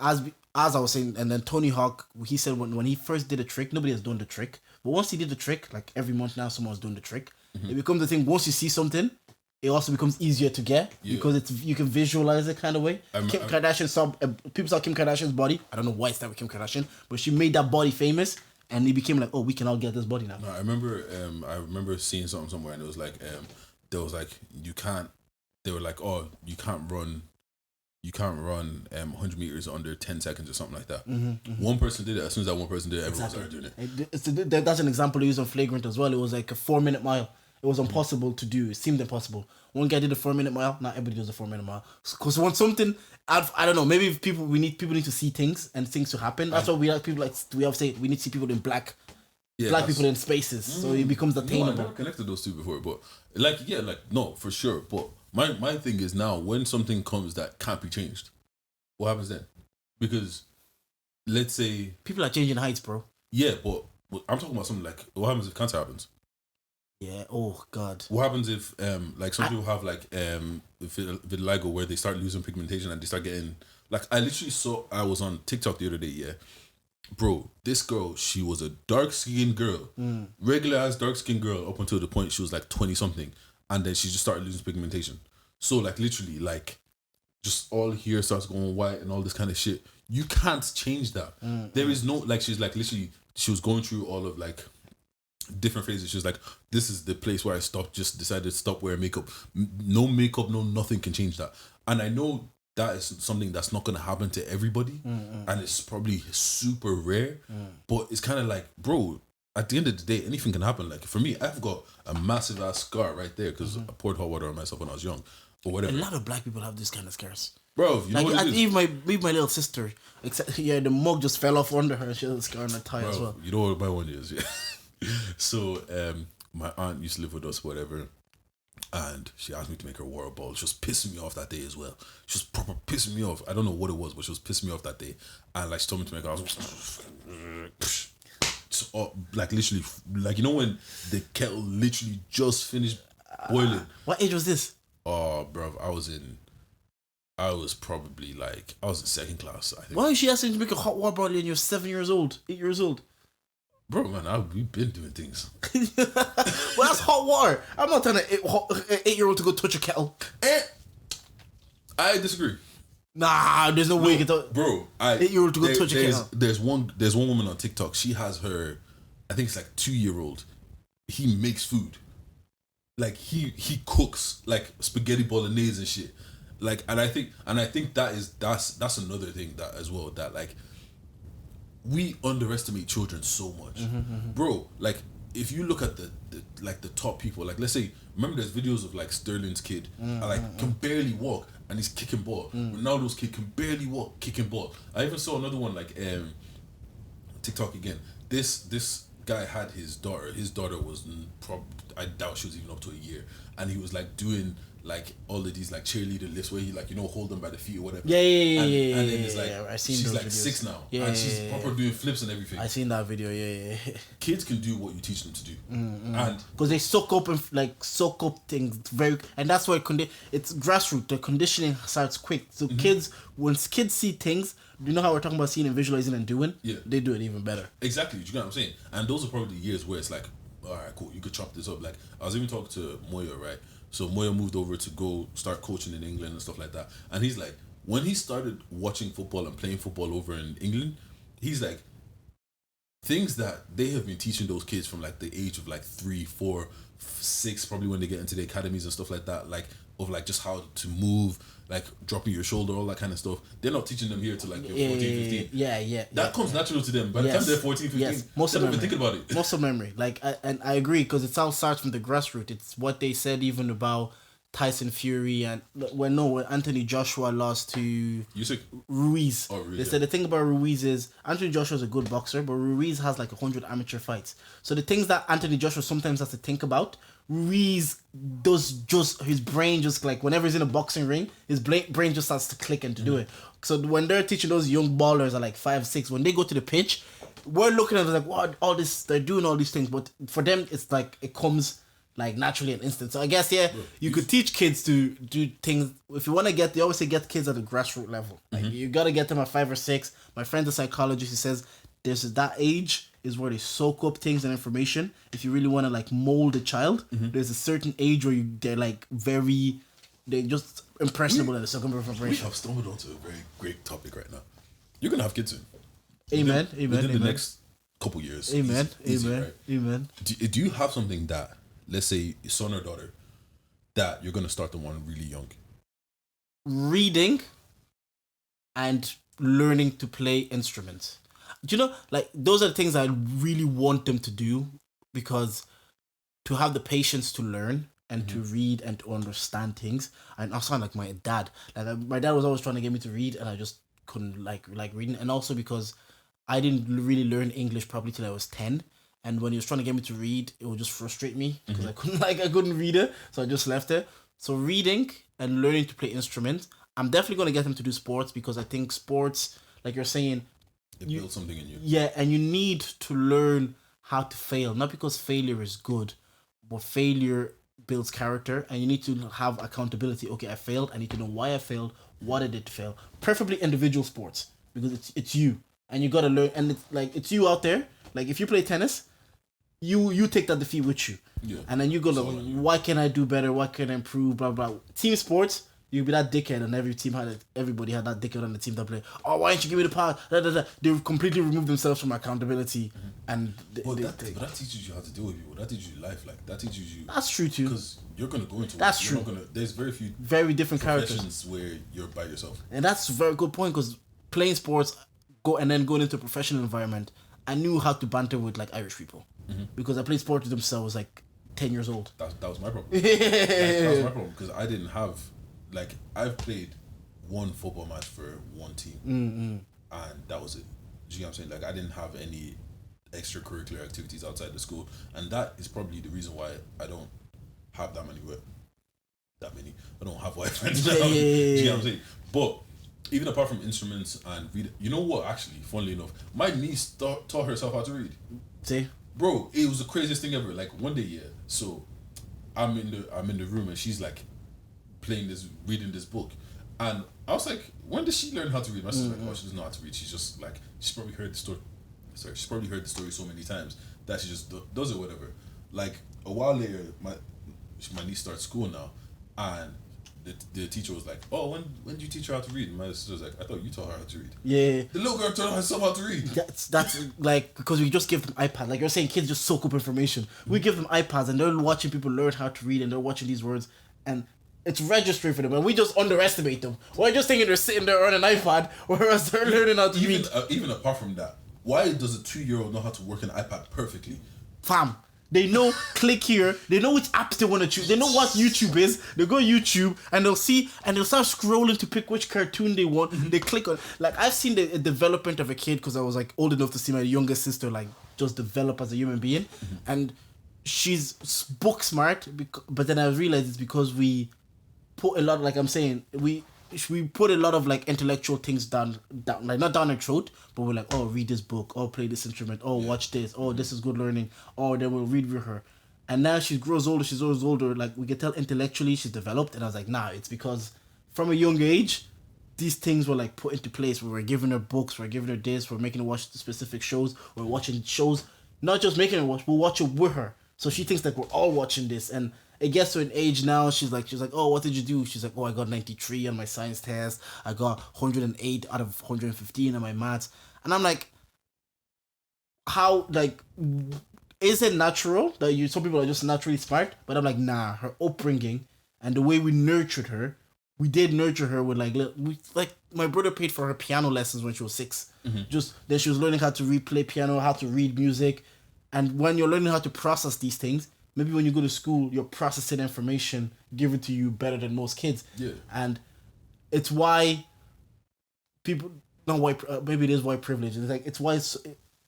As I was saying, and then Tony Hawk, he said when he first did a trick, nobody has done the trick. But once he did the trick, like every month now, someone's doing the trick. Mm-hmm. It becomes the thing. Once you see something, it also becomes easier to get because you can visualize it kind of way. Kardashian saw people saw Kim Kardashian's body. I don't know why it's that with Kim Kardashian, but she made that body famous, and it became like, oh, we can all get this body now. No, I remember seeing something somewhere, and it was like, there was like, you can't. They were like, oh, you can't run 100 meters under 10 seconds or something like that. One person did it. As soon as that one person did it, everyone started doing it. That's an example they used on Flagrant as well. It was like a 4-minute mile. It was impossible to do. It seemed impossible. One guy did a 4-minute mile. Not everybody does a 4-minute mile. Because when something, I don't know. Maybe if people need to see things and things to happen. That's why we always say we need to see people in black people in spaces, so it becomes attainable. I never connected those two before, but no, for sure. But my thing is now, when something comes that can't be changed, what happens then? Because let's say people are changing heights, bro. Yeah, but I'm talking about something like, what happens if cancer happens? Yeah. Oh God. What happens if like some people have like vitiligo, where they start losing pigmentation and they start getting like, I was on TikTok the other day, yeah. Bro, this girl, she was a dark-skinned girl, regular-ass dark-skinned girl, up until the point she was like 20 something, and then she just started losing pigmentation. So like literally, like just all hair starts going white and all this kind of shit. You can't change that. There is no, like, she's like literally, she was going through all of like different phases. She was like, this is the place where I decided to stop wearing makeup. No makeup, no nothing can change that. And I know that is something that's not going to happen to everybody, and it's probably super rare, but it's kind of like, bro, at the end of the day, anything can happen. Like for me, I've got a massive ass scar right there because I poured hot water on myself when I was young, or whatever. A lot of black people have this kind of scars, bro. You know like, what it is? Even my little sister, except the mug just fell off under her. She has a scar on her thigh as well. You know what my one is, yeah. So my aunt used to live with us, whatever. And she asked me to make her water ball. She was pissing me off that day as well. She was proper pissing me off. I don't know what it was, but she was pissing me off that day. And like, she told me to make her. I was like literally, like, you know when the kettle literally just finished boiling. What age was this? Oh, bro, I was probably like, I was in second class, I think. Why is she asking you to make a hot water bottle and you're 7 years old, 8 years old? Bro, man, we've been doing things. Well, that's hot water. I'm not telling an 8-year-old to go touch a kettle. I disagree. Nah, there's no way you can touch. Bro, 8-year-old to go touch a kettle. There's one woman on TikTok. She has her, I think it's like 2-year-old. He makes food. Like he cooks like spaghetti bolognese and shit. Like, and I think that's another thing that as well, that like, we underestimate children so much, bro. Like, if you look at the top people, like, let's say, remember there's videos of like Sterling's kid, like can barely walk and he's kicking ball. Ronaldo's kid can barely walk, kicking ball. I even saw another one like TikTok again. This guy had his daughter. His daughter was I doubt she was even up to a year, and he was like doing like all of these like cheerleader lifts where he like, you know, hold them by the feet or whatever. And then it's like, I seen she's those like videos. 6 now, and she's proper doing flips and everything. I seen that video. Yeah. Kids can do what you teach them to do, and because they soak up things very, and that's why it's grassroots. The conditioning starts quick. So when kids see things, you know how we're talking about seeing and visualizing and doing. Yeah, they do it even better. Exactly. Do you know what I'm saying? And those are probably the years where it's like, all right, cool, you could chop this up. Like, I was even talking to Moya, right? So Moya moved over to go start coaching in England and stuff like that. And he's like, when he started watching football and playing football over in England, he's like, things that they have been teaching those kids from like the age of like 3, 4, 6, probably when they get into the academies and stuff like that, like of like just how to move, like dropping your shoulder, all that kind of stuff. They're not teaching them here to like 14, 15. Yeah. That comes natural to them. By the time they're 14, 15, most of they're not even thinking about it. Muscle memory. Like, and I agree, because it all starts from the grassroots. It's what they said even about Tyson Fury and when Anthony Joshua lost to Ruiz. They said the thing about Ruiz is Anthony Joshua is a good boxer, but Ruiz has like 100 amateur fights. So the things that Anthony Joshua sometimes has to think about, Ruiz does just, his brain just like, whenever he's in a boxing ring, his brain just starts to click and to do it. So when they're teaching those young ballers at like 5, 6, when they go to the pitch, we're looking at it like, what, all this, they're doing all these things, but for them, it's like, it comes like naturally and instant. So I guess, you could teach kids to do things. If you want to they always say get kids at the grassroots level. Like, you got to get them at 5 or 6. My friend's a psychologist. He says there's that age is where they soak up things and information. If you really want to like mold a child, there's a certain age where they're like they're just impressionable and second We information. have stumbled onto a very great topic right now. You're gonna have kids soon. Amen. Within Amen. the next couple years. Amen. Easy, Amen. right? Amen. Do you have something that, let's say, son or daughter, that you're gonna start them on really young? Reading and learning to play instruments. Do you know, like, those are the things I really want them to do, because to have the patience to learn and to read and to understand things. And I sound like my dad. Like, my dad was always trying to get me to read, and I just couldn't like reading. And also because I didn't really learn English probably till I was 10. And when he was trying to get me to read, it would just frustrate me because I couldn't read it. So I just left it. So reading and learning to play instruments. I'm definitely going to get them to do sports, because I think sports, like you're saying, It builds something in you. yeah, and you need to learn how to fail. Not because failure is good, but failure builds character, and you need to have accountability. Okay, I failed. I need to know why I failed. What I did to fail. Preferably individual sports, because it's you, and you gotta learn. And it's like it's you out there. Like if you play tennis, you take that defeat with you, Yeah. and then you go like, why can I do better? What can I improve? Blah blah. Team sports. You'll be that dickhead, and everybody had that dickhead on the team that play. Oh, why didn't you give me the pass? Da, da, da. They completely remove themselves from accountability, and But that teaches you how to deal with people. That teaches you life. Like that teaches you. that's true too. Because you're gonna go into. That's you're true. Not gonna, there's very few Very different characters, professions where you're by yourself. and that's a very good point. Because playing sports, going into a professional environment, I knew how to banter with like Irish people, because I played sports with themselves like 10 years old. That was my problem. That was my problem because I didn't have, like, I've played one football match for one team, and that was it. Do you know what I'm saying? Like, I didn't have any extracurricular activities outside the school, and that is probably the reason why I don't have that many. I don't have white friends now. Do you know what I'm saying? But even apart from instruments and read, you know what? Actually, funnily enough, my niece taught herself how to read. See, Bro, it was the craziest thing ever. Like one day, yeah. So I'm in the room and she's like reading this book, and I was like, when did she learn how to read? My sister's like, oh, she doesn't know how to read. She's just like, she's probably heard the story. Sorry, she's probably heard the story so many times that she just does it, whatever. Like a while later, my niece starts school now, and the teacher was like, oh, when did you teach her how to read? And my sister was like, I thought you taught her how to read. yeah. The little girl taught herself how to read. That's like, because we just give them iPads. Like you're saying, kids just soak up information. We give them iPads, and they're watching people learn how to read, and they're watching these words, and it's registering for them, and we just underestimate them. We're just thinking they're sitting there on an iPad, whereas they're learning how to read. Even apart from that, why does a 2-year-old know how to work an iPad perfectly? Fam, they know click here. They know which apps they want to choose. They know what YouTube is. They go YouTube and they'll see, and they'll start scrolling to pick which cartoon they want. They click on, like, I've seen the development of a kid, because I was like old enough to see my younger sister like just develop as a human being, and she's book smart. But then I realized it's because we put a lot, like I'm saying, we put a lot of like intellectual things down, like not down her throat, but we're like, oh, read this book, oh, play this instrument, oh, watch this, oh, this is good learning, oh, then we'll read with her. And now she grows older, she's always older, like we can tell intellectually she's developed. And I was like, nah, it's because from a young age these things were like put into place, where we're giving her books, we're giving her this, we're making her watch specific shows, we're watching shows, not just making her watch, we'll watch it with her, so she thinks like we're all watching this. And it gets to an age now, she's like, oh, what did you do? She's like, oh, I got 93 on my science test, I got 108 out of 115 on my maths. And I'm like, how, like, is it natural that some people are just naturally smart? But I'm like, nah, her upbringing and the way we nurtured her, we did nurture her with like my brother paid for her piano lessons when she was 6. Just then she was learning how to play piano, how to read music. And when you're learning how to process these things, maybe when you go to school, you're processing information given to you better than most kids. Yeah. And it's why people, not white, maybe it is white privilege. It's like, it's why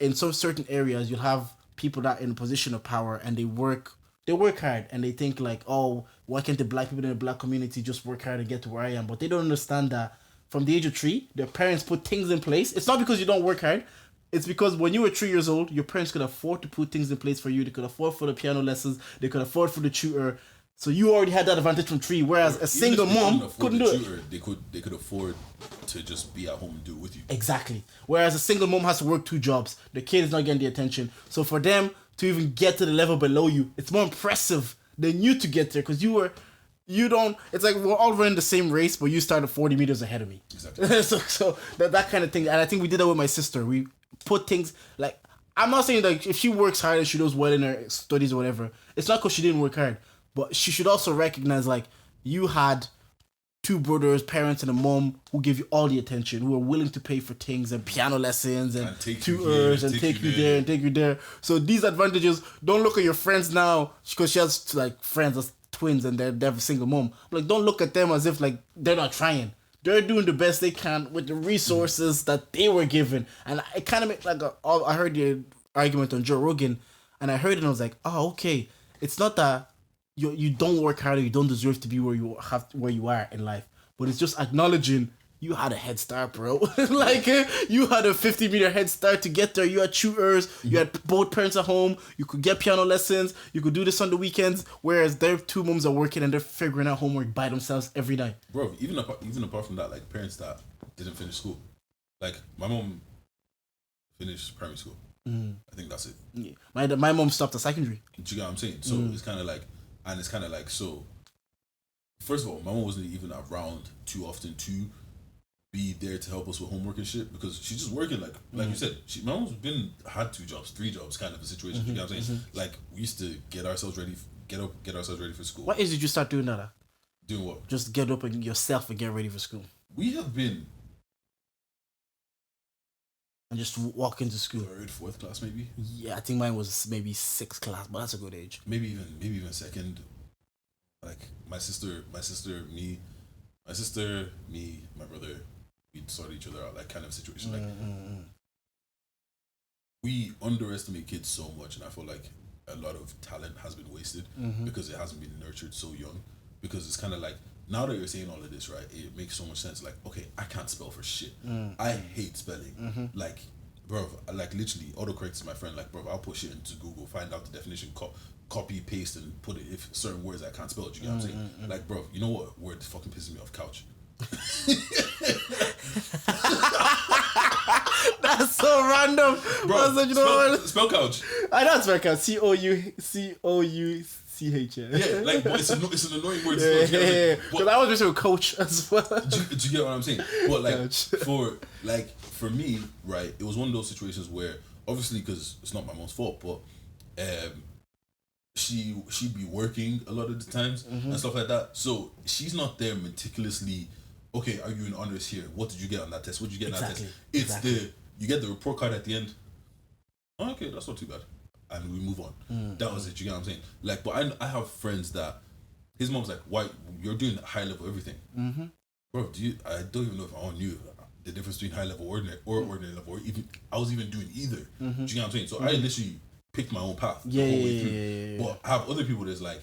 in some certain areas you'll have people that are in a position of power, and they work hard, and they think like, oh, why can't the black people in the black community just work hard and get to where I am? But they don't understand that from the age of 3, their parents put things in place. It's not because you don't work hard. It's because when you were 3 years old, your parents could afford to put things in place for you. They could afford for the piano lessons. They could afford for the tutor. So you already had that advantage from 3, whereas a single mom couldn't do it. They could afford to just be at home and do it with you. Exactly. Whereas a single mom has to work 2 jobs. The kid is not getting the attention. So for them to even get to the level below you, it's more impressive than you to get there because it's like we're all running the same race, but you started 40 meters ahead of me. Exactly. so that kind of thing. And I think we did that with my sister. We put things like, I'm not saying like if she works hard and she does well in her studies or whatever, it's not because she didn't work hard. But she should also recognize, like, you had 2 brothers, parents, and a mom who give you all the attention, who are willing to pay for things and piano lessons and tutors and take you there and take you there. So these advantages, don't look at your friends now because she has like friends as twins and they have a single mom. Like, don't look at them as if like they're not trying. They're doing the best they can with the resources that they were given. And it kind of made like I heard the argument on Joe Rogan, and I heard it and I was like, oh, okay. It's not that you don't work harder, you don't deserve to be where you are in life, but it's just acknowledging you had a head start, bro. Like you had a 50-meter head start to get there. You had tutors, you had both parents at home, you could get piano lessons, you could do this on the weekends, whereas their 2 moms are working and they're figuring out homework by themselves every night. Bro, even apart from that, like parents that didn't finish school, like my mom finished primary school. I think that's it. Yeah. My mom stopped at secondary. Do you get what I'm saying? So it's kind of like, so first of all, my mom wasn't even around too often to be there to help us with homework and shit because she's just working like you said. My mom's had 2 jobs, 3 jobs, kind of a situation. You know what I'm saying? Like we used to get ourselves ready for school. What age did you start doing that? Doing what? Just get up and yourself and get ready for school. We have been and just walk into school. 3rd, 4th class maybe. Yeah, I think mine was maybe 6th class, but that's a good age. Maybe even 2nd. Like my sister, me, my brother, we'd sort each other out, like kind of situation. Like we underestimate kids so much, and I feel like a lot of talent has been wasted because it hasn't been nurtured so young. Because it's kind of like, now that you're saying all of this, right, it makes so much sense. Like, okay, I can't spell for shit. I hate spelling. Like, bro, like literally autocorrect is my friend. Like, bro, I'll put shit into Google, find out the definition, copy, paste, and put it if certain words I can't spell. Do you get what I'm saying? Like, bro, you know what word fucking pisses me off? Couch. That's so random. Bro, spell couch. I know spell couch. COUCH. Yeah, like it's an annoying word. Because I was just a coach as well. Do you get what I'm saying? But like for me, right, it was one of those situations where obviously because it's not my mom's fault, but she'd be working a lot of the times and stuff like that. So she's not there meticulously. Okay, are you in honors here? What did you get on that test? What did you get on that test? It's you get the report card at the end. Oh, okay, that's not too bad. And we move on. That was it. You get what I'm saying? Like, but I have friends that his mom's like, "Why you're doing high level everything, bro? I don't even know if I knew the difference between high level ordinary level, or even I was even doing either. Do you get what I'm saying? So I literally picked my own path the whole way through. But I have other people that's like,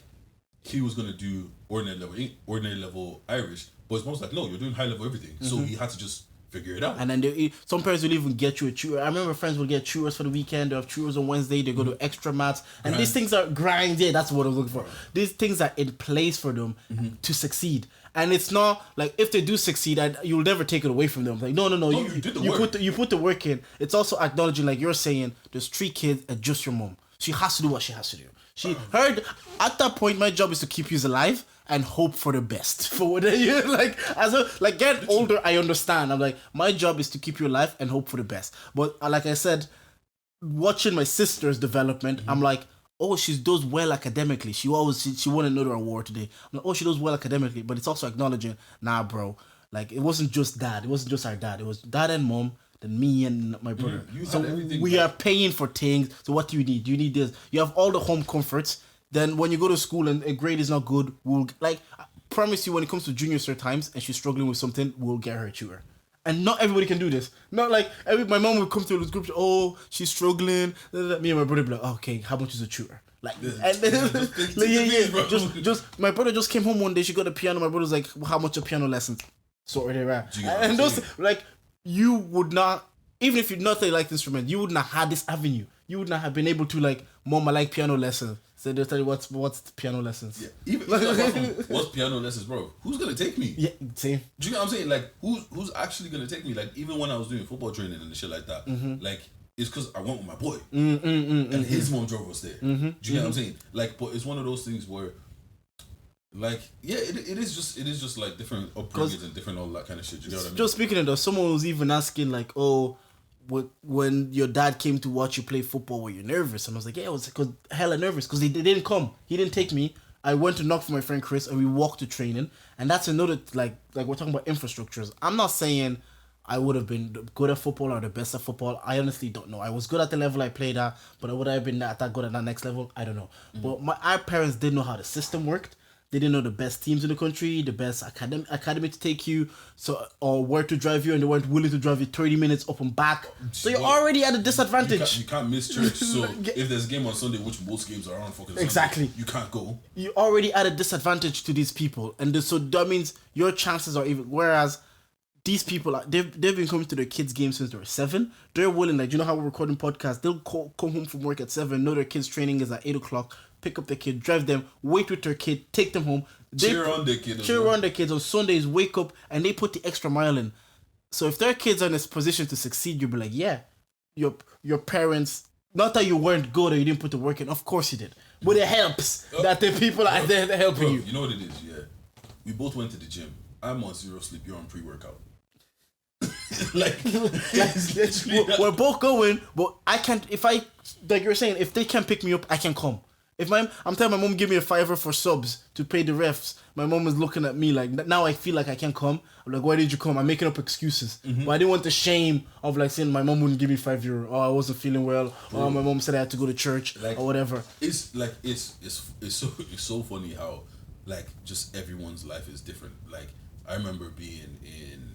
he was gonna do ordinary level Irish, but his mom's like, no, you're doing high level everything. So he had to just figure it out. And then some parents will even get you a tutor. I remember friends would get tutors for the weekend. They have tutors on Wednesday. They go to extra maths. And these things are grind. Yeah, that's what I was looking for. These things are in place for them to succeed. And it's not like if they do succeed, you'll never take it away from them. Like no, you did the work. You put the work in. It's also acknowledging, like you're saying, there's 3 kids and just your mom. She has to do what she has to do. She heard at that point, my job is to keep you alive and hope for the best. For what you like, get older, I understand. I'm like, my job is to keep you alive and hope for the best. But like I said, watching my sister's development, I'm like, oh, she does well academically. She won another award today. I'm like, oh, she does well academically. But it's also acknowledging, nah, bro. Like it wasn't just dad. It wasn't just our dad. It was dad and mom. Than me and my brother. So we are paying for things. So what do you need? Do you need this? You have all the home comforts. Then when you go to school and a grade is not good, I promise you when it comes to junior cert times and she's struggling with something, we'll get her a tutor. And not everybody can do this. Not like my mom would come to this group, oh, she's struggling. Me and my brother would be like, oh, okay, how much is a tutor? Like, just my brother just came home one day, she got a piano. My brother's like, well, how much are piano lessons? Sorted it out. And those you would not, even if you not like the instrument, you would not have this avenue. You would not have been able to like, mom, I like piano lessons. So they'll tell you what's piano lessons. Yeah. Even apart from what's piano lessons, bro? Who's gonna take me? Yeah, same. Do you know what I'm saying? Like, who's actually gonna take me? Like, even when I was doing football training and shit like that, like, it's because I went with my boy, and his mom drove us there. Do you know what I'm saying? Like, but it's one of those things where, like, yeah, it is just like different upbringings and different all that kind of shit. Do you know what I mean? Just speaking of that, someone was even asking like, oh, when your dad came to watch you play football, were you nervous? And I was like, yeah, I was hella nervous because they didn't come. He didn't take me. I went to knock for my friend Chris and we walked to training. And that's another, like we're talking about infrastructures. I'm not saying I would have been good at football or the best at football. I honestly don't know. I was good at the level I played at, but would I have been that good at that next level? I don't know. But our parents didn't know how the system worked. They didn't know the best teams in the country, the best academy to take you, or where to drive you, and they weren't willing to drive you 30 minutes up and back. So you're already at a disadvantage. You can't miss church. So if there's a game on Sunday, which most games are on fucking Sunday, exactly, you can't go. You're already at a disadvantage to these people, and so that means your chances are even. Whereas these people, they've been coming to their kids' games since they were 7. They're willing, like, you know how we're recording podcasts. They'll come home from work at 7, know their kids' training is at 8 o'clock. Pick up the kid, drive them, wait with their kid, take them home. Cheer on their kids. Cheer on their kids on Sundays. Wake up and they put the extra mile in. So if their kids are in this position to succeed, you'll be like, yeah, your parents. Not that you weren't good or you didn't put the work in. Of course you did, but it helps that the people are there helping you. You know what it is? Yeah, we both went to the gym. I'm on 0 sleep. You're on pre-workout. like we're both going, but I can't. If I, like you're saying, if they can't pick me up, I can come. If I'm telling my mom give me a $5 for subs to pay the refs, my mom is looking at me like, now I feel like I can't come. I'm like, why did you come? I'm making up excuses, but I didn't want the shame of like saying my mom wouldn't give me €5. Oh, I wasn't feeling well. Oh, my mom said I had to go to church, like, or whatever. It's like it's so funny how like just everyone's life is different. Like I remember being in,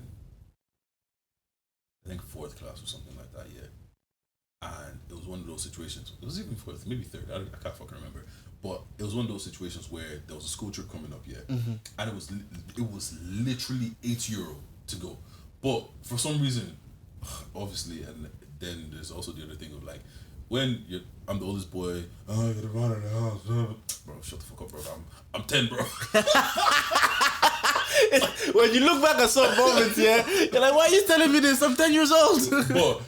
I think 4th class or something like that. Yeah. And it was one of those situations. It was even 4th, maybe 3rd. I can't fucking remember. But it was one of those situations where there was a school trip coming up, yeah, and it was literally €8 to go. But for some reason, obviously, and then there's also the other thing of like, when I'm the oldest boy, oh, you're the run of the house, bro. Shut the fuck up, bro. I'm 10, bro. When you look back at some moments, yeah, you're like, why are you telling me this? I'm 10 years old. But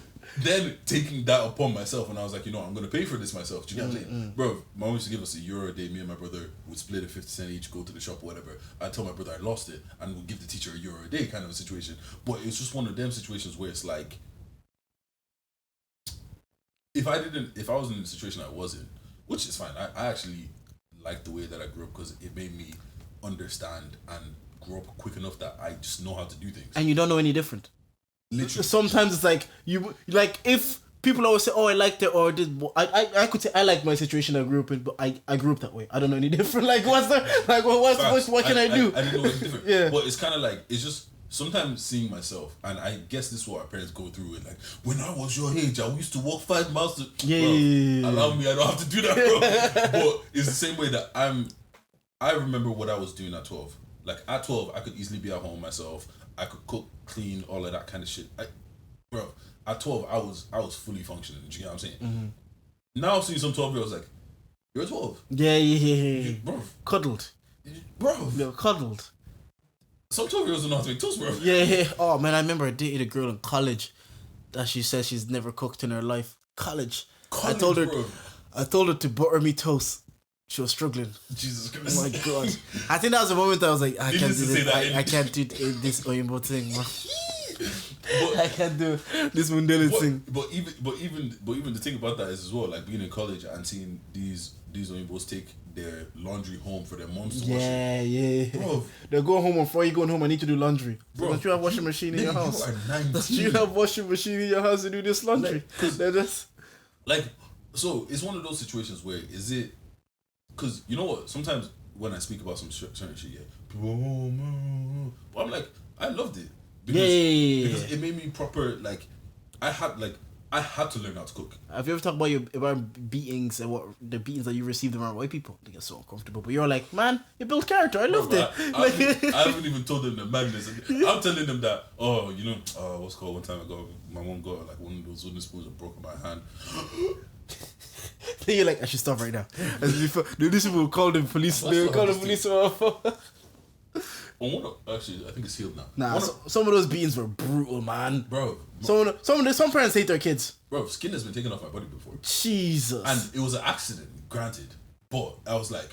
then taking that upon myself, and I was like, you know, I'm gonna pay for this myself. Do you know what I'm saying? Bro, my mom used to give us €1 a day. Me and my brother would split it 50 cents each, go to the shop or whatever. I'd tell my brother I lost it, and we'd give the teacher €1 a day, kind of a situation. But it's just one of them situations where it's like, if I was in a situation I was in, which is fine. I actually like the way that I grew up because it made me understand and grow up quick enough that I just know how to do things. And you don't know any different. Literally. Sometimes it's like if people always say, "Oh, I liked it," or "Did I could say I like my situation I grew up in," but I grew up that way. I don't know any different. Like what can I do? I didn't know any different. Yeah. But it's kind of like it's just sometimes seeing myself, and I guess this is what our parents go through. With like when I was your age, I used to walk 5 miles. Allow me, I don't have to do that, bro. But it's the same way that I remember what I was doing at 12. Like at 12, I could easily be at home myself. I could cook, clean, all of that kind of shit. Bro, at 12, I was fully functioning. Do you know what I'm saying? Now seeing some 12-year-olds like, you're 12. Yeah. Bro. Cuddled. Bro. No, cuddled. Some 12-year-olds don't know how to make toast, bro. Yeah. Oh, man, I remember I dated a girl in college that she said she's never cooked in her life. College, I told her to butter me toast. She was struggling. Jesus Christ. Oh my God. I think that was the moment I was like, I can't do this. I can't do this Oyinbo thing, man. I can't do this Mundele thing. But even the thing about that is as well, like being in college and seeing these Oyimbos take their laundry home for their moms to wash it. Yeah. Bro. They're going home before you going home. I need to do laundry. So don't you have washing machine in your house? You are 19. Don't you have washing machine in your house to do this laundry? They're just like, so it's one of those situations where is it. Because you know what? Sometimes when I speak about some certain shit, yeah, people, but I'm like, I loved it because it made me proper. Like, I had to learn how to cook. Have you ever talked about beatings and what the beatings that you received around white people? They get so uncomfortable, but you're like, man, you built character. I loved it. I haven't even told them the madness. I'm telling them that, oh, you know, what's called one time my mom got like one of those wooden spoons and broke my hand. You're like, I should stop right now. As before, these people will call the police. They will call the police. Actually, I think it's healed now. Nah, some of those beatings were brutal, man. Bro. Some parents hate their kids. Bro, skin has been taken off my body before. Jesus. And it was an accident, granted. But I was like,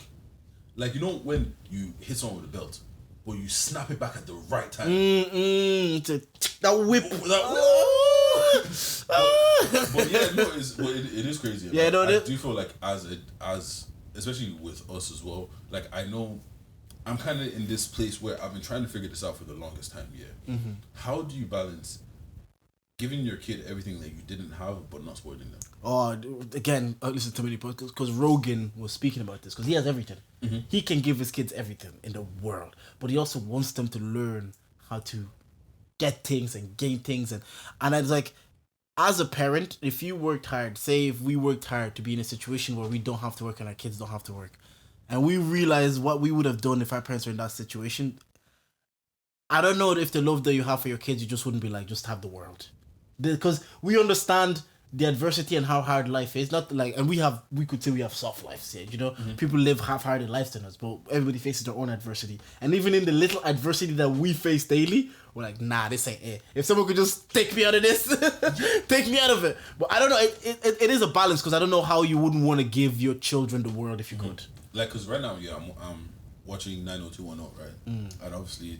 you know when you hit someone with a belt, but you snap it back at the right time. That whip. But yeah, no, it is crazy. Yeah, no, I do feel like as especially with us as well. Like I know, I'm kind of in this place where I've been trying to figure this out for the longest time. Yeah, how do you balance giving your kid everything that you didn't have but not spoiling them? Oh, again, I listen to many podcasts because Rogan was speaking about this because he has everything. He can give his kids everything in the world, but he also wants them to learn how to get things and gain things, and I was like, as a parent, if you worked hard, say if we worked hard to be in a situation where we don't have to work and our kids don't have to work, and we realize what we would have done if our parents were in that situation, I don't know if the love that you have for your kids, you just wouldn't be like, just have the world. Because we understand the adversity and how hard life is. Not like, and we could say we have soft lives here, you know? People live half-hearted lives than us, but everybody faces their own adversity. And even in the little adversity that we face daily, we're like, nah, this ain't it. If someone could just take me out of this, take me out of it. But I don't know, it is a balance, because I don't know how you wouldn't want to give your children the world if you could. Like, because right now, yeah, I'm watching 90210, right? And obviously,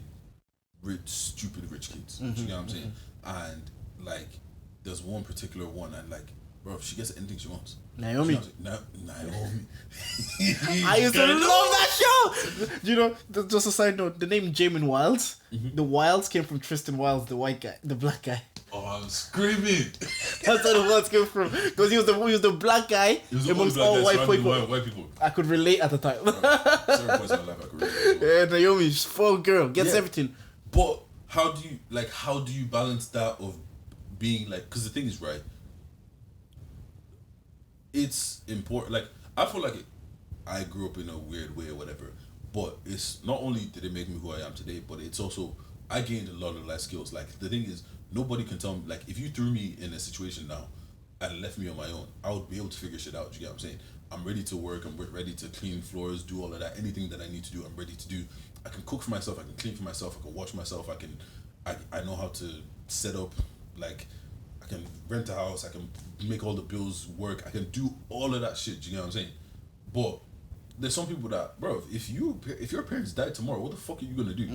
stupid rich kids. You know what I'm saying? And like, there's one particular one, and like, bro, if she gets anything she wants. Naomi. Naomi. I used to love that show. You know, just a side note, the name Jamin Wilds, the Wilds came from Tristan Wilds, the white guy, the black guy. Oh, I was screaming. That's where the Wilds came from, because he was the black guy amongst all white people. I could relate at the time. Certain points in my life, I could relate. Yeah, Naomi, full girl, gets everything. But how do you balance that of being like, because the thing is, right, it's important. Like, I feel like I grew up in a weird way or whatever, but it's not only did it make me who I am today, but it's also, I gained a lot of life skills. Like, the thing is, nobody can tell me, like, if you threw me in a situation now and left me on my own, I would be able to figure shit out. You get what I'm saying? I'm ready to work, I'm ready to clean floors, do all of that. Anything that I need to do, I'm ready to do. I can cook for myself, I can clean for myself, I can watch myself, I know how to set up, like, I can rent a house, I can make all the bills work, I can do all of that shit, you know what I'm saying? But there's some people that, bro, if your parents died tomorrow, what the fuck are you gonna do?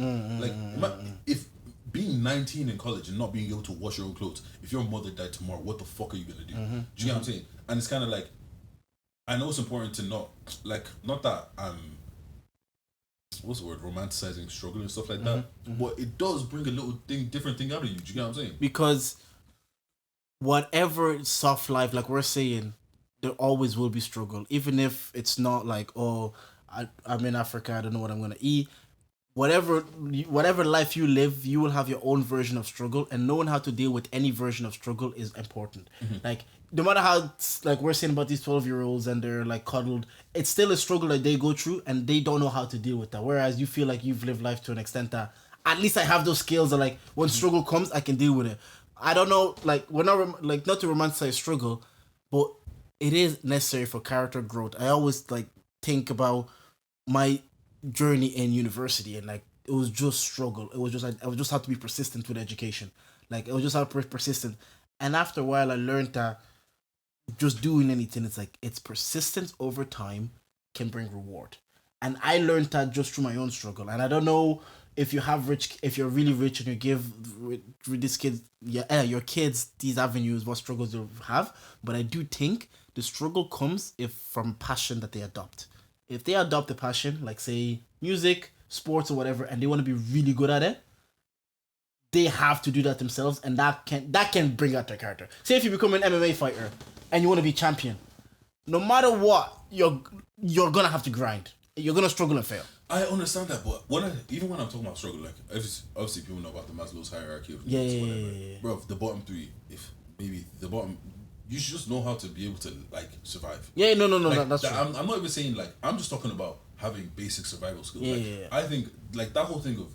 If being 19 in college and not being able to wash your own clothes, if your mother died tomorrow, what the fuck are you gonna do? Do you know what I'm saying? And it's kind of like, I know it's important to not that I'm, what's the word, romanticizing struggle and stuff like that, but it does bring a little different thing out of you. Do you get what I'm saying? Because whatever soft life, like we're saying, there always will be struggle, even if it's not like, oh, I'm in Africa, I don't know what I'm gonna eat. Whatever life you live, you will have your own version of struggle, and knowing how to deal with any version of struggle is important. Like, no matter how, like we're saying about these 12-year-olds and they're like cuddled, it's still a struggle that they go through, and they don't know how to deal with that. Whereas you feel like you've lived life to an extent that at least I have those skills that, like, when struggle comes, I can deal with it. I don't know, like, we're not like, not to romanticize struggle, but it is necessary for character growth. I always like think about my journey in university, and like, it was just struggle. It was just, I would just have to be persistent with education. Like, it was just have to be persistent. And after a while, I learned that just doing anything, it's like, it's persistence over time can bring reward. And I learned that just through my own struggle. And I don't know if you're really rich and you give these kids, your kids these avenues, what struggles they have. But I do think the struggle comes from passion that they adopt. If they adopt a passion, like say music, sports or whatever, and they want to be really good at it, they have to do that themselves, and that can bring out their character. Say if you become an MMA fighter and you want to be champion, no matter what, you're gonna have to grind. You're gonna struggle and fail. I understand that, but even when I'm talking about struggle, like obviously people know about the Maslow's hierarchy of needs, whatever. Bro, the bottom three, if maybe the bottom, you should just know how to be able to like survive. Yeah, no, like, that's true. I'm not even saying like, I'm just talking about having basic survival skills. I think like that whole thing of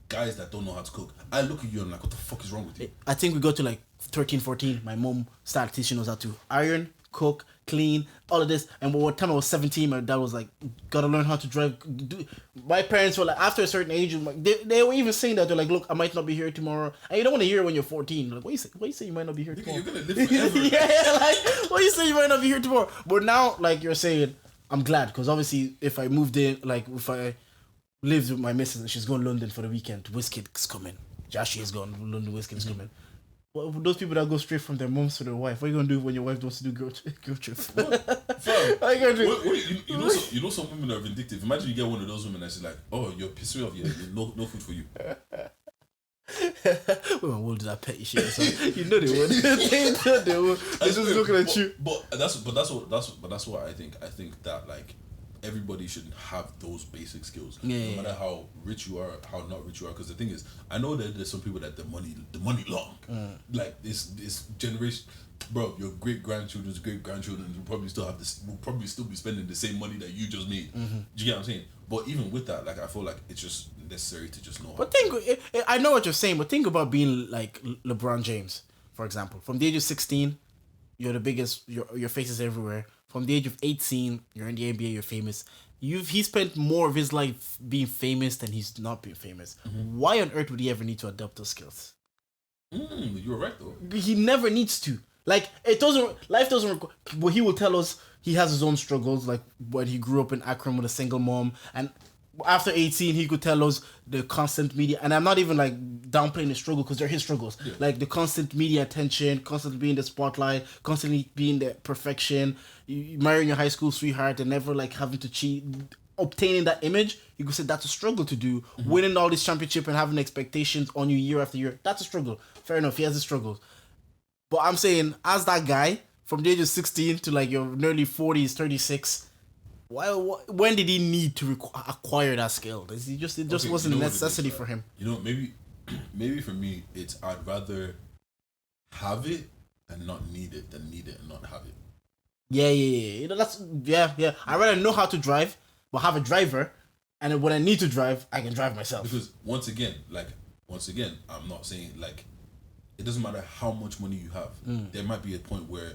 guys that don't know how to cook, I look at you and I'm like, what the fuck is wrong with you? I think we got to like 13, 14. My mom started teaching us how to iron, cook, clean, all of this. And one time I was 17, my dad was like, gotta learn how to drive. My parents were like, after a certain age, like, they were even saying that. They're like, look, I might not be here tomorrow. And you don't want to hear it when you're 14. Like, what you say you might not be here tomorrow? You're going to live forever. Yeah, like, what you say you might not be here tomorrow? But now, like you're saying, I'm glad. Because obviously, if I moved in, like, if I lived with my missus and she's going to London for the weekend, Wizkid's coming. Joshie is going to London, Wizkid's coming. Well, those people that go straight from their moms to their wife, what are you gonna do when your wife wants to do girl trip? Fam, What are you gonna do? you know some women are vindictive. Imagine you get one of those women that's like, oh, you're pissing me off, yeah, no food for you. Women will do that petty shit. So you know they would. They would. They're just looking at you. But that's what I think. I think that like everybody should have those basic skills, no matter how rich you are, how not rich you are. Because the thing is, I know that there's some people that the money long, like this generation, bro. Your great grandchildren's great grandchildren will probably still have this. Will probably still be spending the same money that you just made. Do you get what I'm saying? But even with that, like I feel like it's just necessary to just know. But I know what you're saying. But think about being like LeBron James, for example. From the age of 16, you're the biggest. Your face is everywhere. From the age of 18, you're in the NBA, you're famous. He spent more of his life being famous than he's not being famous. Why on earth would he ever need to adopt those skills? You're right though. He never needs to. Like, life doesn't, but he will tell us he has his own struggles, like when he grew up in Akron with a single mom, and after 18, he could tell us the constant media, and I'm not even like downplaying the struggle because they're his struggles. Yeah. Like the constant media attention, constantly being the spotlight, constantly being the perfection, marrying your high school sweetheart and never like having to cheat, obtaining that image. You could say that's a struggle to do. Winning all these championships and having expectations on you year after year, that's a struggle. Fair enough, he has his struggles. But I'm saying, as that guy, from the age of 16 to like your early 40s, 36, when did he need to acquire that skill? It just wasn't a necessity for him. You know, maybe for me, it's I'd rather have it and not need it than need it and not have it. Yeah. You know, I'd rather know how to drive, but have a driver, and then when I need to drive, I can drive myself. Because once again, I'm not saying like it doesn't matter how much money you have. There might be a point where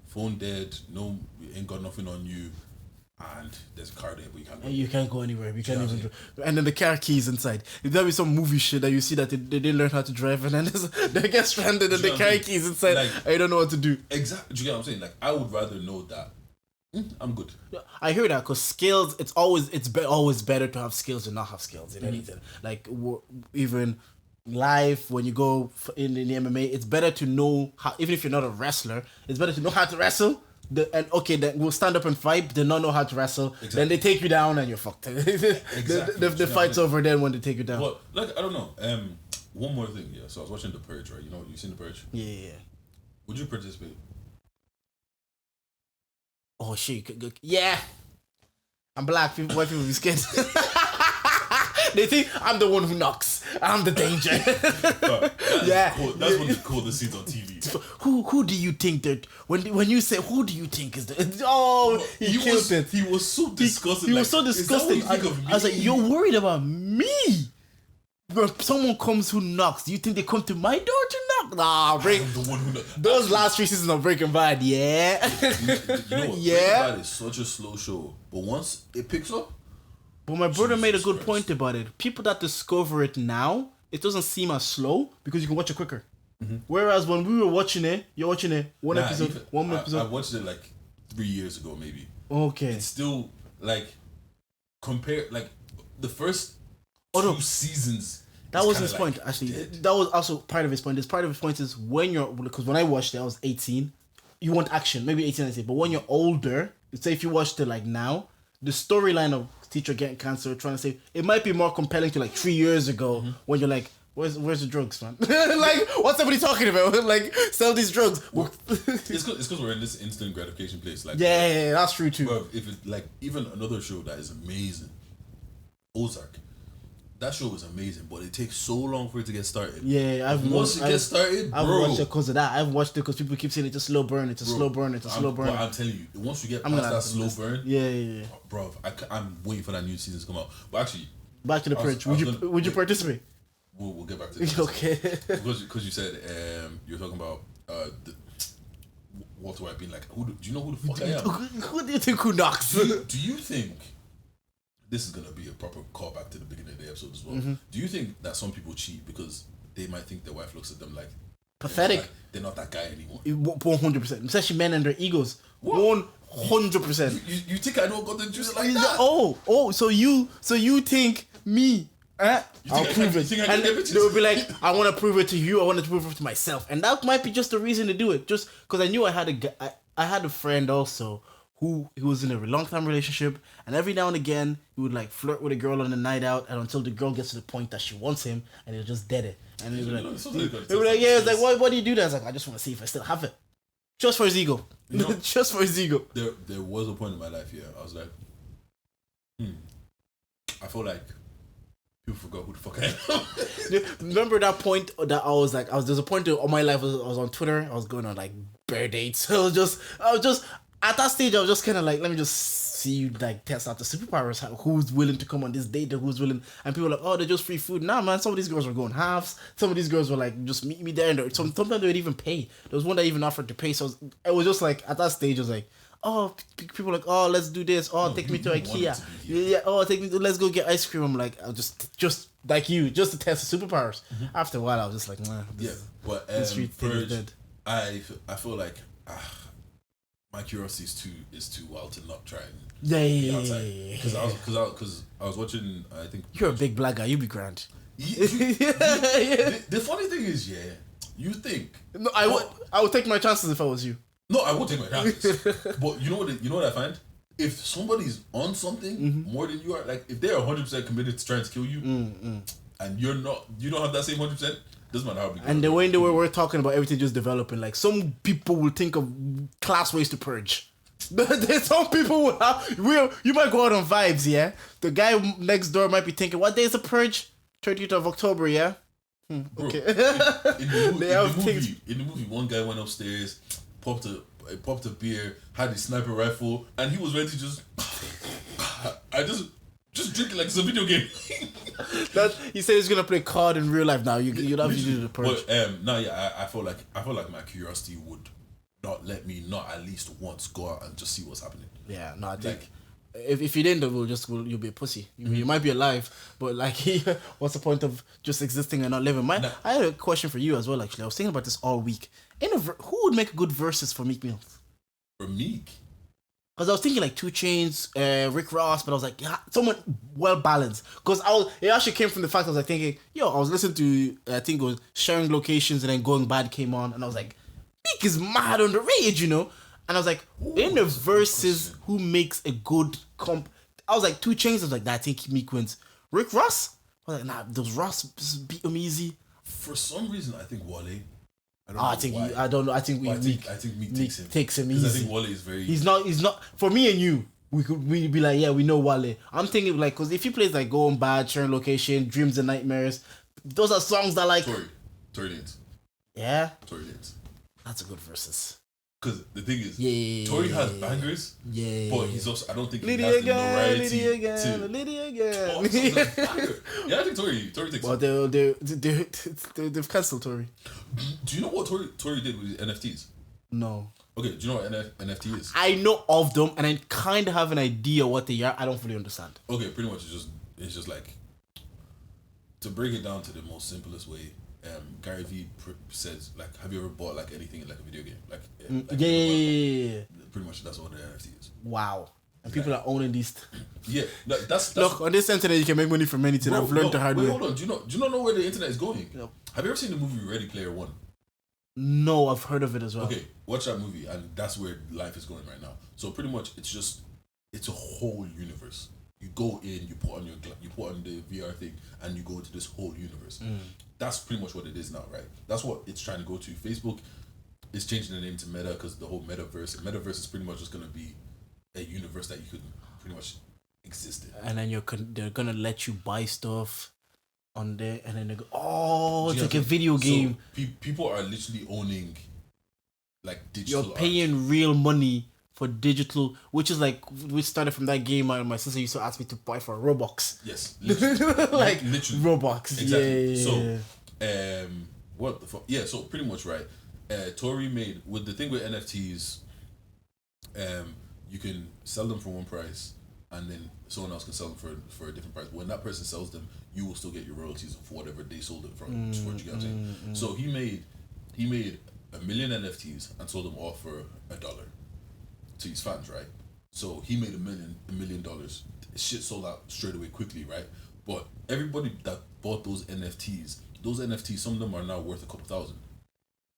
phone dead, no, you ain't got nothing on you. And there's a car there, but you can't go anywhere. You can't even. And then the car keys inside. There'll be some movie shit that you see that they didn't learn how to drive, and then they get stranded, and the car keys inside. Like, I don't know what to do. Exactly. Do you get what I'm saying? Like, I would rather know that. I'm good. I hear that because skills. It's always better to have skills than not have skills in anything. Like even life, when you go in the MMA, it's better to know how. Even if you're not a wrestler, it's better to know how to wrestle. Then we'll stand up and fight. They don't know how to wrestle. Exactly. Then they take you down and you're fucked. Exactly. the fight's over then when they take you down. Well, like I don't know. One more thing. Yeah. So I was watching The Purge, right? You know, you seen The Purge? Yeah. Would you participate? Oh shit! Yeah. I'm black. White people be scared. They think I'm the one who knocks. I'm the danger. That's what you call the scenes on TV. Who do you think that when you say who do you think is the he killed it. He was so disgusting. He was so disgusting. I was like, you're worried about me. When someone comes who knocks, do you think they come to my door to knock? Nah, I'm the one who knocks. Those last 3 seasons of Breaking Bad, yeah. You know what? Breaking Bad is such a slow show, but once it picks up. But my brother made a good point about it. People that discover it now, it doesn't seem as slow because you can watch it quicker. Whereas when we were watching it, you're watching it one episode. I watched it like 3 years ago, maybe. Okay. It's still like compare like the first 2 seasons. That was his point, actually. Dead. That was also part of his point. Part of his point is because when I watched it, I was 18. You want action, maybe 18, I say. But when you're older, say if you watched it like now, the storyline of teacher getting cancer, trying to say it might be more compelling to like 3 years ago when you're like, where's the drugs, man? Like, what's somebody talking about? Like, sell these drugs. Well, it's because we're in this instant gratification place. Like, yeah, that's true too. Bro, if it's like even another show that is amazing, Ozark. That show was amazing, but it takes so long for it to get started. Yeah, once it gets started, I've watched it because of that. I've watched it because people keep saying it's a slow burn. It's a slow burn. It's a slow burn. But I'm telling you, once you get past that slow burn, yeah. Bro, I'm waiting for that new season to come out. But actually, back to The Purge. Would you participate? We'll get back to this. Okay. Because you said you're talking about Walter White being like, do you know who the fuck I am? Who do you think who knocks? Do you think this is gonna be a proper callback to the beginning of the episode as well? Do you think that some people cheat because they might think their wife looks at them like pathetic? They're not that guy anymore. 100%, especially men and their egos. 100%. You think I don't got the juice like that? Oh, so you think me? I'll prove it. And they'll be like, I want to prove it to you. I want to prove it to myself, and that might be just the reason to do it. Just because I knew I had a friend also who was in a long-time relationship, and every now and again he would like flirt with a girl on a night out, and until the girl gets to the point that she wants him, and he'll just dead it. And he'll be like, yeah, it's like, why do you do that? It's like, I just want to see if I still have it, just for his ego, just for his ego. There was a point in my life, I was like, I feel like people forgot who the fuck I am. Remember that point that there's a point in my life I was on Twitter. I was going on like bare dates. I was just at that stage I was just kind of like, let me just see you like test out the superpowers. Who's willing to come on this date? Who's willing? And people were like, oh, they're just free food. Nah, man. Some of these girls were going halves. Some of these girls were like, just meet me there. And sometimes they would even pay. There was one that even offered to pay. So it was just like at that stage I was like, oh, people were like, oh, let's do this. Oh, take me to IKEA. Yeah. Oh, let's go get ice cream. I'm like, I'll just like you, just to test the superpowers. After a while, I was just like, nah. This street thing is dead. I feel like my curiosity is too wild to not try and be outside. Because I was watching. I think you're a big black guy. You be grand. The funny thing is, you think no, I would take my chances if I was you. No, I would take my chances. But you know what I find? If somebody's on something more than you are, like if they're 100% committed to trying to kill you, and you don't have that same 100%, doesn't matter how big. And the way we're talking about everything just developing, like some people will think of class ways to purge. There's some people will have, you might go out on vibes, yeah? The guy next door might be thinking, what day is the purge? 30th of October, yeah? Bro, okay. In the movie, one guy went upstairs, popped a beer, had his sniper rifle, and he was ready to just drink it like it's a video game. He said he's gonna play COD in real life now. You'd have to do the purge. But I feel like my curiosity would not let me not at least once go out and just see what's happening. Yeah, no, I think if you didn't, you'll be a pussy. You might be alive, but like, what's the point of just existing and not living? I had a question for you as well. Actually, I was thinking about this all week. Who would make a good verses for Meek Mill? For Meek? Because I was thinking like 2 Chainz, Rick Ross, but I was like, someone well balanced. Because it actually came from the fact I was like thinking, I was listening to, I think it was Sharing Locations, and then Going Bad came on, and I was like, Meek is mad underrated, And I was like, in the verses, who makes a good comp? I was like, 2 Chainz, I was like, I think Meek wins. Rick Ross? I was like, nah, does Ross beat him easy? For some reason, I think Wale. I think Meek takes him easy. I think Wale is very. He's not. For me and you, we'd be like, yeah, we know Wale. I'm thinking like, because if he plays like Going Bad, Sharing Location, Dreams and Nightmares, those are songs that like. Tory Lanez. Yeah. Tory Lanez. That's a good versus. Because the thing is, Tory has bangers, but he's also, I don't think he Lydia has the again, notoriety Lydia again, to... Lydia again. Oh, yeah, I think Tory takes Well, they've cancelled Tory. Do you know what Tory did with his NFTs? No. Okay, do you know what NFT is? I know of them, and I kind of have an idea what they are. I don't fully understand. Okay, pretty much it's just like, to break it down to the most simplest way, Gary Vee says, like, have you ever bought like anything in like a video game? Yeah. Pretty much that's what the NFT is. Wow. And people are owning these. Yeah, that's look, on this internet you can make money from anything. I've learned the hard way. Hold on, do you not know where the internet is going? No. Have you ever seen the movie Ready Player One? No, I've heard of it as well. Okay, watch that movie, and that's where life is going right now. So pretty much, it's a whole universe. You go in, you put on the VR thing, and you go into this whole universe. That's pretty much what it is now, right? That's what it's trying to go to. Facebook is changing the name to Meta because the whole metaverse. Metaverse is pretty much just gonna be a universe that you could pretty much exist in. And then they're gonna let you buy stuff on there, and then they go, it's like a video game. So people are literally owning like digital. You're paying real money for digital, which started from that game my sister used to ask me to buy for Roblox. Yes, literally. Like literally Roblox. Exactly. Yeah. So, what the fuck? Yeah. So pretty much, right. Tory made with the thing with NFTs. You can sell them for one price, and then someone else can sell them for a different price. But when that person sells them, you will still get your royalties for whatever they sold it for. You get what I'm saying? So he made 1 million NFTs and sold them all for $1 to his fans, right? So he made $1 million. Shit sold out straight away quickly, right? But everybody that bought those NFTs, some of them are now worth a couple thousand.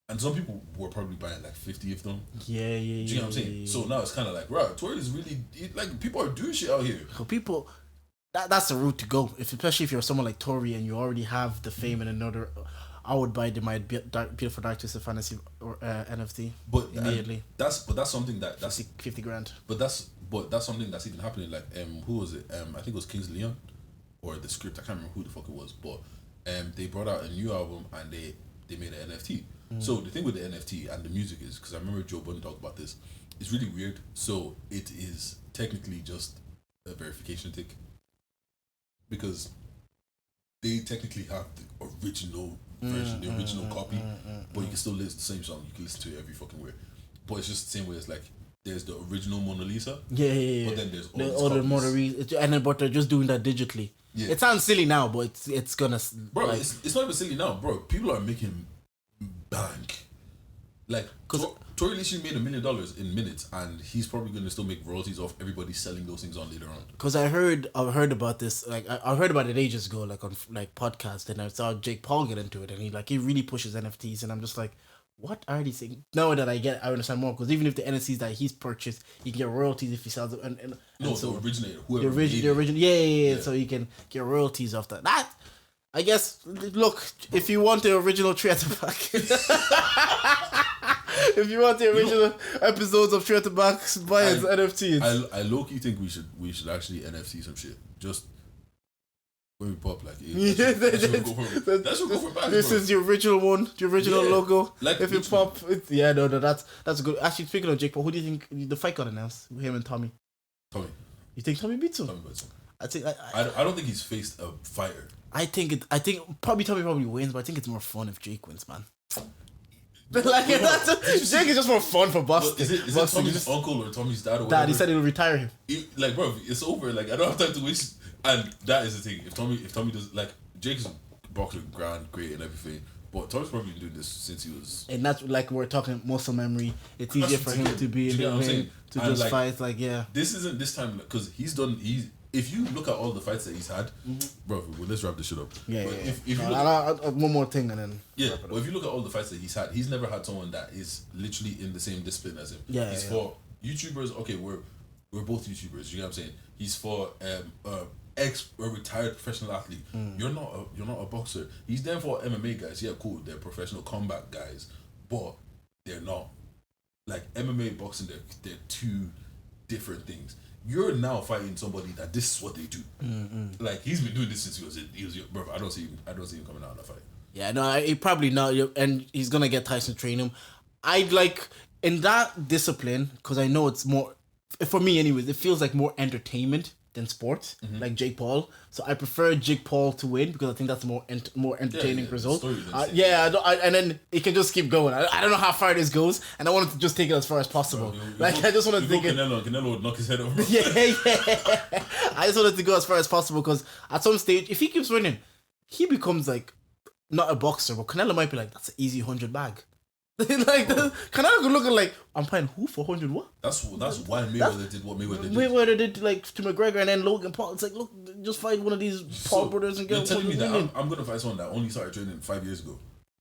And some people were probably buying like 50 of them. Yeah. Do you know what I'm saying? So now it's kind of like, right, Tory is really, like, people are doing shit out here. So people, that's the route to go. Especially if you're someone like Tory and you already have the fame in another, I would buy my Beautiful Dark Twisted Fantasy or NFT immediately. That's something that's 50 grand. But that's something that's even happening. Like, who was it? I think it was Kings Leon, or the script. I can't remember who the fuck it was. But they brought out a new album and they made an NFT. So the thing with the NFT and the music is, because I remember Joe Budden talked about this, it's really weird. So it is technically just a verification tick, because they technically have the original version, the original copy, but you can still listen to the same song. You can listen to it every fucking where. But it's just the same way as like there's the original Mona Lisa. Yeah. But then there's all the Mona Lisa, and then but they're just doing that digitally. Yeah. It sounds silly now, but it's gonna. Bro, like, it's not even silly now, bro. People are making bank. Like, Tory literally made $1 million in minutes, and he's probably gonna still make royalties off everybody selling those things on later on. Because I've heard about this, like I heard about it ages ago, like on like podcast, and I saw Jake Paul get into it, and he really pushes NFTs, and I'm just like, what are these things? Now that I understand more, because even if the NFTs that he's purchased, he can get royalties if he sells it, and so the originator, whoever the original, yeah, so you can get royalties off that. That, I guess, look, if you want the original Treater Back, if you want the original episodes of Treater Back, buy his NFTs. I low-key think we should actually NFT some shit. Just when we pop, like, that should go for back. This is the original one, the original logo. Like, if you pop, that's good. Actually, speaking of Jake Paul, who do you think the fight got announced? Him and Tommy. Tommy. You think Tommy beats him? Tommy beats him. I don't think he's faced a fighter. I think probably Tommy wins, but I think it's more fun if Jake wins, man. Like, Jake is just more fun for Boston. Is it Tommy's uncle or Tommy's dad or whatever? Dad, he said he'll retire him. Like, bro, it's over. Like, I don't have time to waste. And that is the thing. If Tommy does, like, Jake's boxer great and everything, but Tommy's probably been doing this since he was. And that's like we're talking muscle memory. It's easier for him to be in the ring to just like, fight. Like, yeah, this isn't this time because he's done. If you look at all the fights that he's had, bro, well, let's wrap this shit up. Yeah, but yeah. If you look, one more thing and then well, if you look at all the fights that he's had, he's never had someone that is literally in the same discipline as him. Yeah, he's for YouTubers. Okay, we're both YouTubers. You know what I'm saying? He's for a retired professional athlete. You're not a boxer. He's there for MMA guys. Yeah, cool. They're professional combat guys, but they're not like MMA boxing. They're two different things. You're now fighting somebody that this is what they do. Like, he's been doing this since he was bro. I don't see him coming out of that fight. Yeah, no, he probably not. And he's gonna get Tyson to train him. I'd like in that discipline because I know it's more for me, anyways. It feels like more entertainment than sports, like Jake Paul. So I prefer Jake Paul to win because I think that's a more entertaining result. And then it can just keep going. I don't know how far this goes, and I want to just take it as far as possible. I just want to think Canelo would knock his head over. Yeah. I just wanted to go as far as possible because at some stage, if he keeps winning, he becomes like not a boxer, but Canelo might be like, that's an easy 100 bag. Like, Canelo could look at like, I'm paying who for 100 what? That's why Mayweather did what Mayweather did. Mayweather did like to McGregor and then Logan Paul. It's like, look, just fight one of these Paul brothers and get 100 million. You're telling me that I'm gonna fight someone that only started training 5 years ago.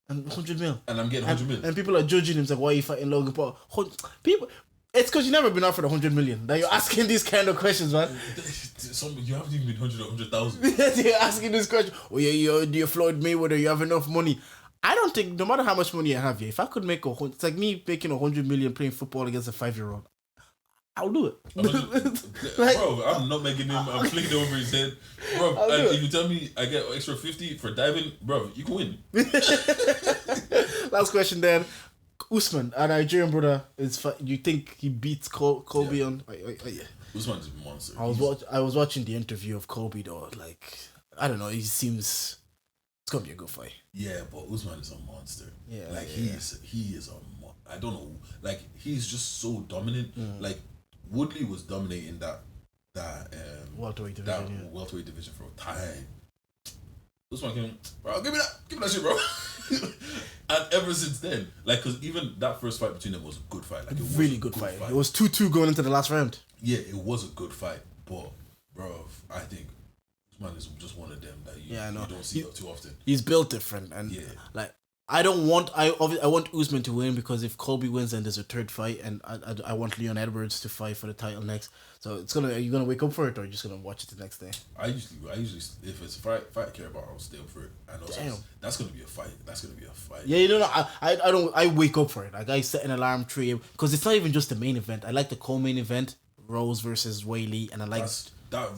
And 100 mil. And I'm getting 100 mil. And people are judging him like, why are you fighting Logan Paul? People, it's because you've never been offered 100 million that you're asking these kind of questions, man. You haven't even been 100 or 100,000. You're asking this question. Oh yeah, you're Floyd Mayweather. You have enough money. I don't think, no matter how much money I have here, if I could make it's like me making 100 million playing football against a 5-year-old. I'll do it. Like, bro, I'm not making him. I'm flicking it over his head, bro. And if you tell me I get extra 50 for diving, bro, you can win. Last question, then. Usman, a Nigerian brother, you think he beats Kobe on? Yeah. Usman's a monster. I was watching the interview of Kobe though. Like, I don't know. He seems It's gonna be a good fight. Yeah, but Usman is a monster. Yeah, like he is a I don't know. Like he's just so dominant. Like Woodley was dominating that welterweight division. Welterweight division for a time. Usman came, bro, give me that shit, bro. And ever since then, like, because even that first fight between them was a good fight. Like, it was really good fight. It was 2-2 going into the last round. Yeah, it was a good fight, but bro, I think Usman is just one of them that you don't see too often. He's built different, and like I want Usman to win, because if Colby wins, then there's a third fight, and I want Leon Edwards to fight for the title next. So are you gonna wake up for it, or are you just gonna watch it the next day? I usually if it's a fight I care about, I'll stay up for it. And also that's gonna be a fight. Yeah, I wake up for it. Like I set an alarm tree, because it's not even just the main event. I like the co-main event, Rose versus Weili, and I like that.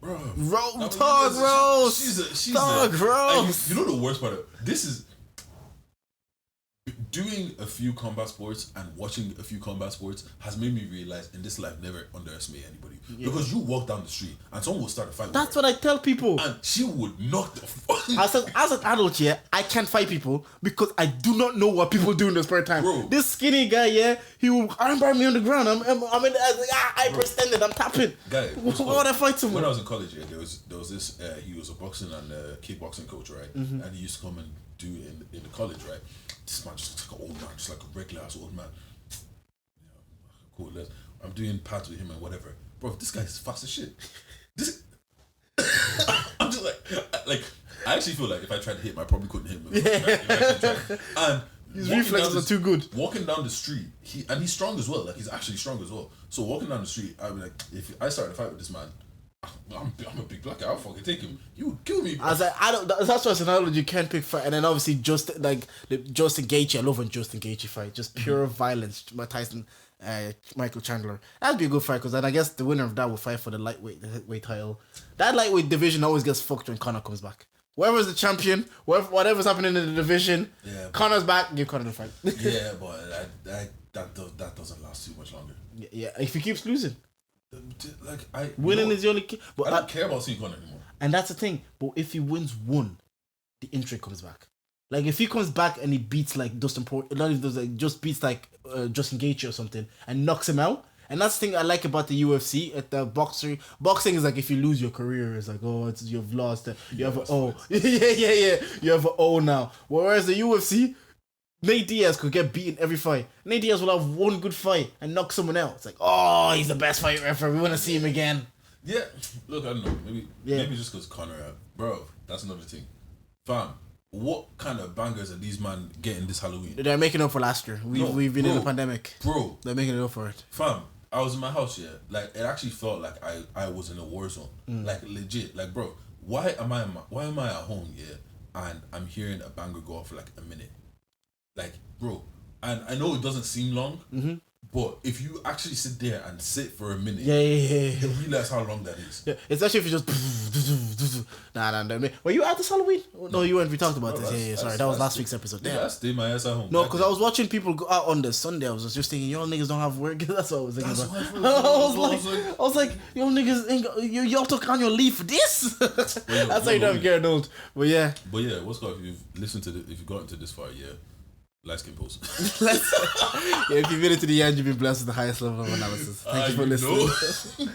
Bro, Rose. She's Rose. You know the worst part of this is doing a few combat sports and watching a few combat sports has made me realize in this life never underestimate anybody. Because you walk down the street and someone will start a fight. That's what I tell people. And she would knock the fuck. As an adult, I can't fight people because I do not know what people do in the spare time. Bro. This skinny guy, he will armbar me on the ground. I'm in the hyperextended. I'm tapping. Guy, what would I fight someone? When I was in college, there was this. He was a boxing and kickboxing coach, right? And he used to come and do it in the college, right? This man just looks like an old man, just like a regular ass old man. Cool. I'm doing pads with him and whatever, bro. This guy is fast as shit. I'm just like I actually feel like if I tried to hit him, I probably couldn't hit him. If I actually tried. And his reflexes are too good. Walking down the street, he's strong as well. Like he's actually strong as well. So walking down the street, I'd be like, if I started a fight with this man, I'm a big black guy. I'll fucking take him. You would kill me, bro. That's what's an analogy you can't pick fight. And then obviously Justin Gaethje. I love when Justin Gaethje fight. Just pure violence. Tyson, Michael Chandler. That'd be a good fight, because then I guess the winner of that will fight for the lightweight title. That lightweight division always gets fucked when Conor comes back. Whoever's the champion, whatever's happening in the division, Conor's back. Give Conor the fight. Yeah, but that doesn't last too much longer. Yeah, if he keeps losing. Like winning is the only key. But I don't care about seeing Conor anymore. And that's the thing. But if he wins one, the intrigue comes back. Like if he comes back and he beats like Dustin Poirier, not even like just beats like Justin Gaethje or something and knocks him out. And that's the thing I like about the UFC. At the boxing is like if you lose your career, it's like you've lost. You have you have an O now. Whereas the UFC, Nate Diaz could get beaten every fight. Nate Diaz will have one good fight and knock someone out. It's like, he's the best fighter ever. We want to see him again. Yeah. Look, I don't know. Maybe just because Conor, bro, that's another thing. Fam, what kind of bangers are these man getting this Halloween? They're making up for last year. We've been in a pandemic. Bro. They're making it up for it. Fam, I was in my house, like it actually felt like I was in a war zone. Like legit. Like, bro, why am I at home, and I'm hearing a banger go off for like a minute? Like, bro, and I know it doesn't seem long, but if you actually sit there and sit for a minute, you realize how long that is. Yeah, especially if you just nah. Were you at this Halloween? No, you weren't. We talked about this. Sorry, that was last week's episode. Yeah, I stayed my ass at home. No, because I was watching people go out on the Sunday. I was just thinking, y'all niggas don't have work. That's what I was thinking about. I was like, y'all niggas ain't y'all took on your leave for this. That's how you don't get old. But yeah, what's called if you've listened to if you've gotten to this far, Lightskin Pose. If you've made it to the end, you've been blessed with the highest level of analysis. Thank you for listening.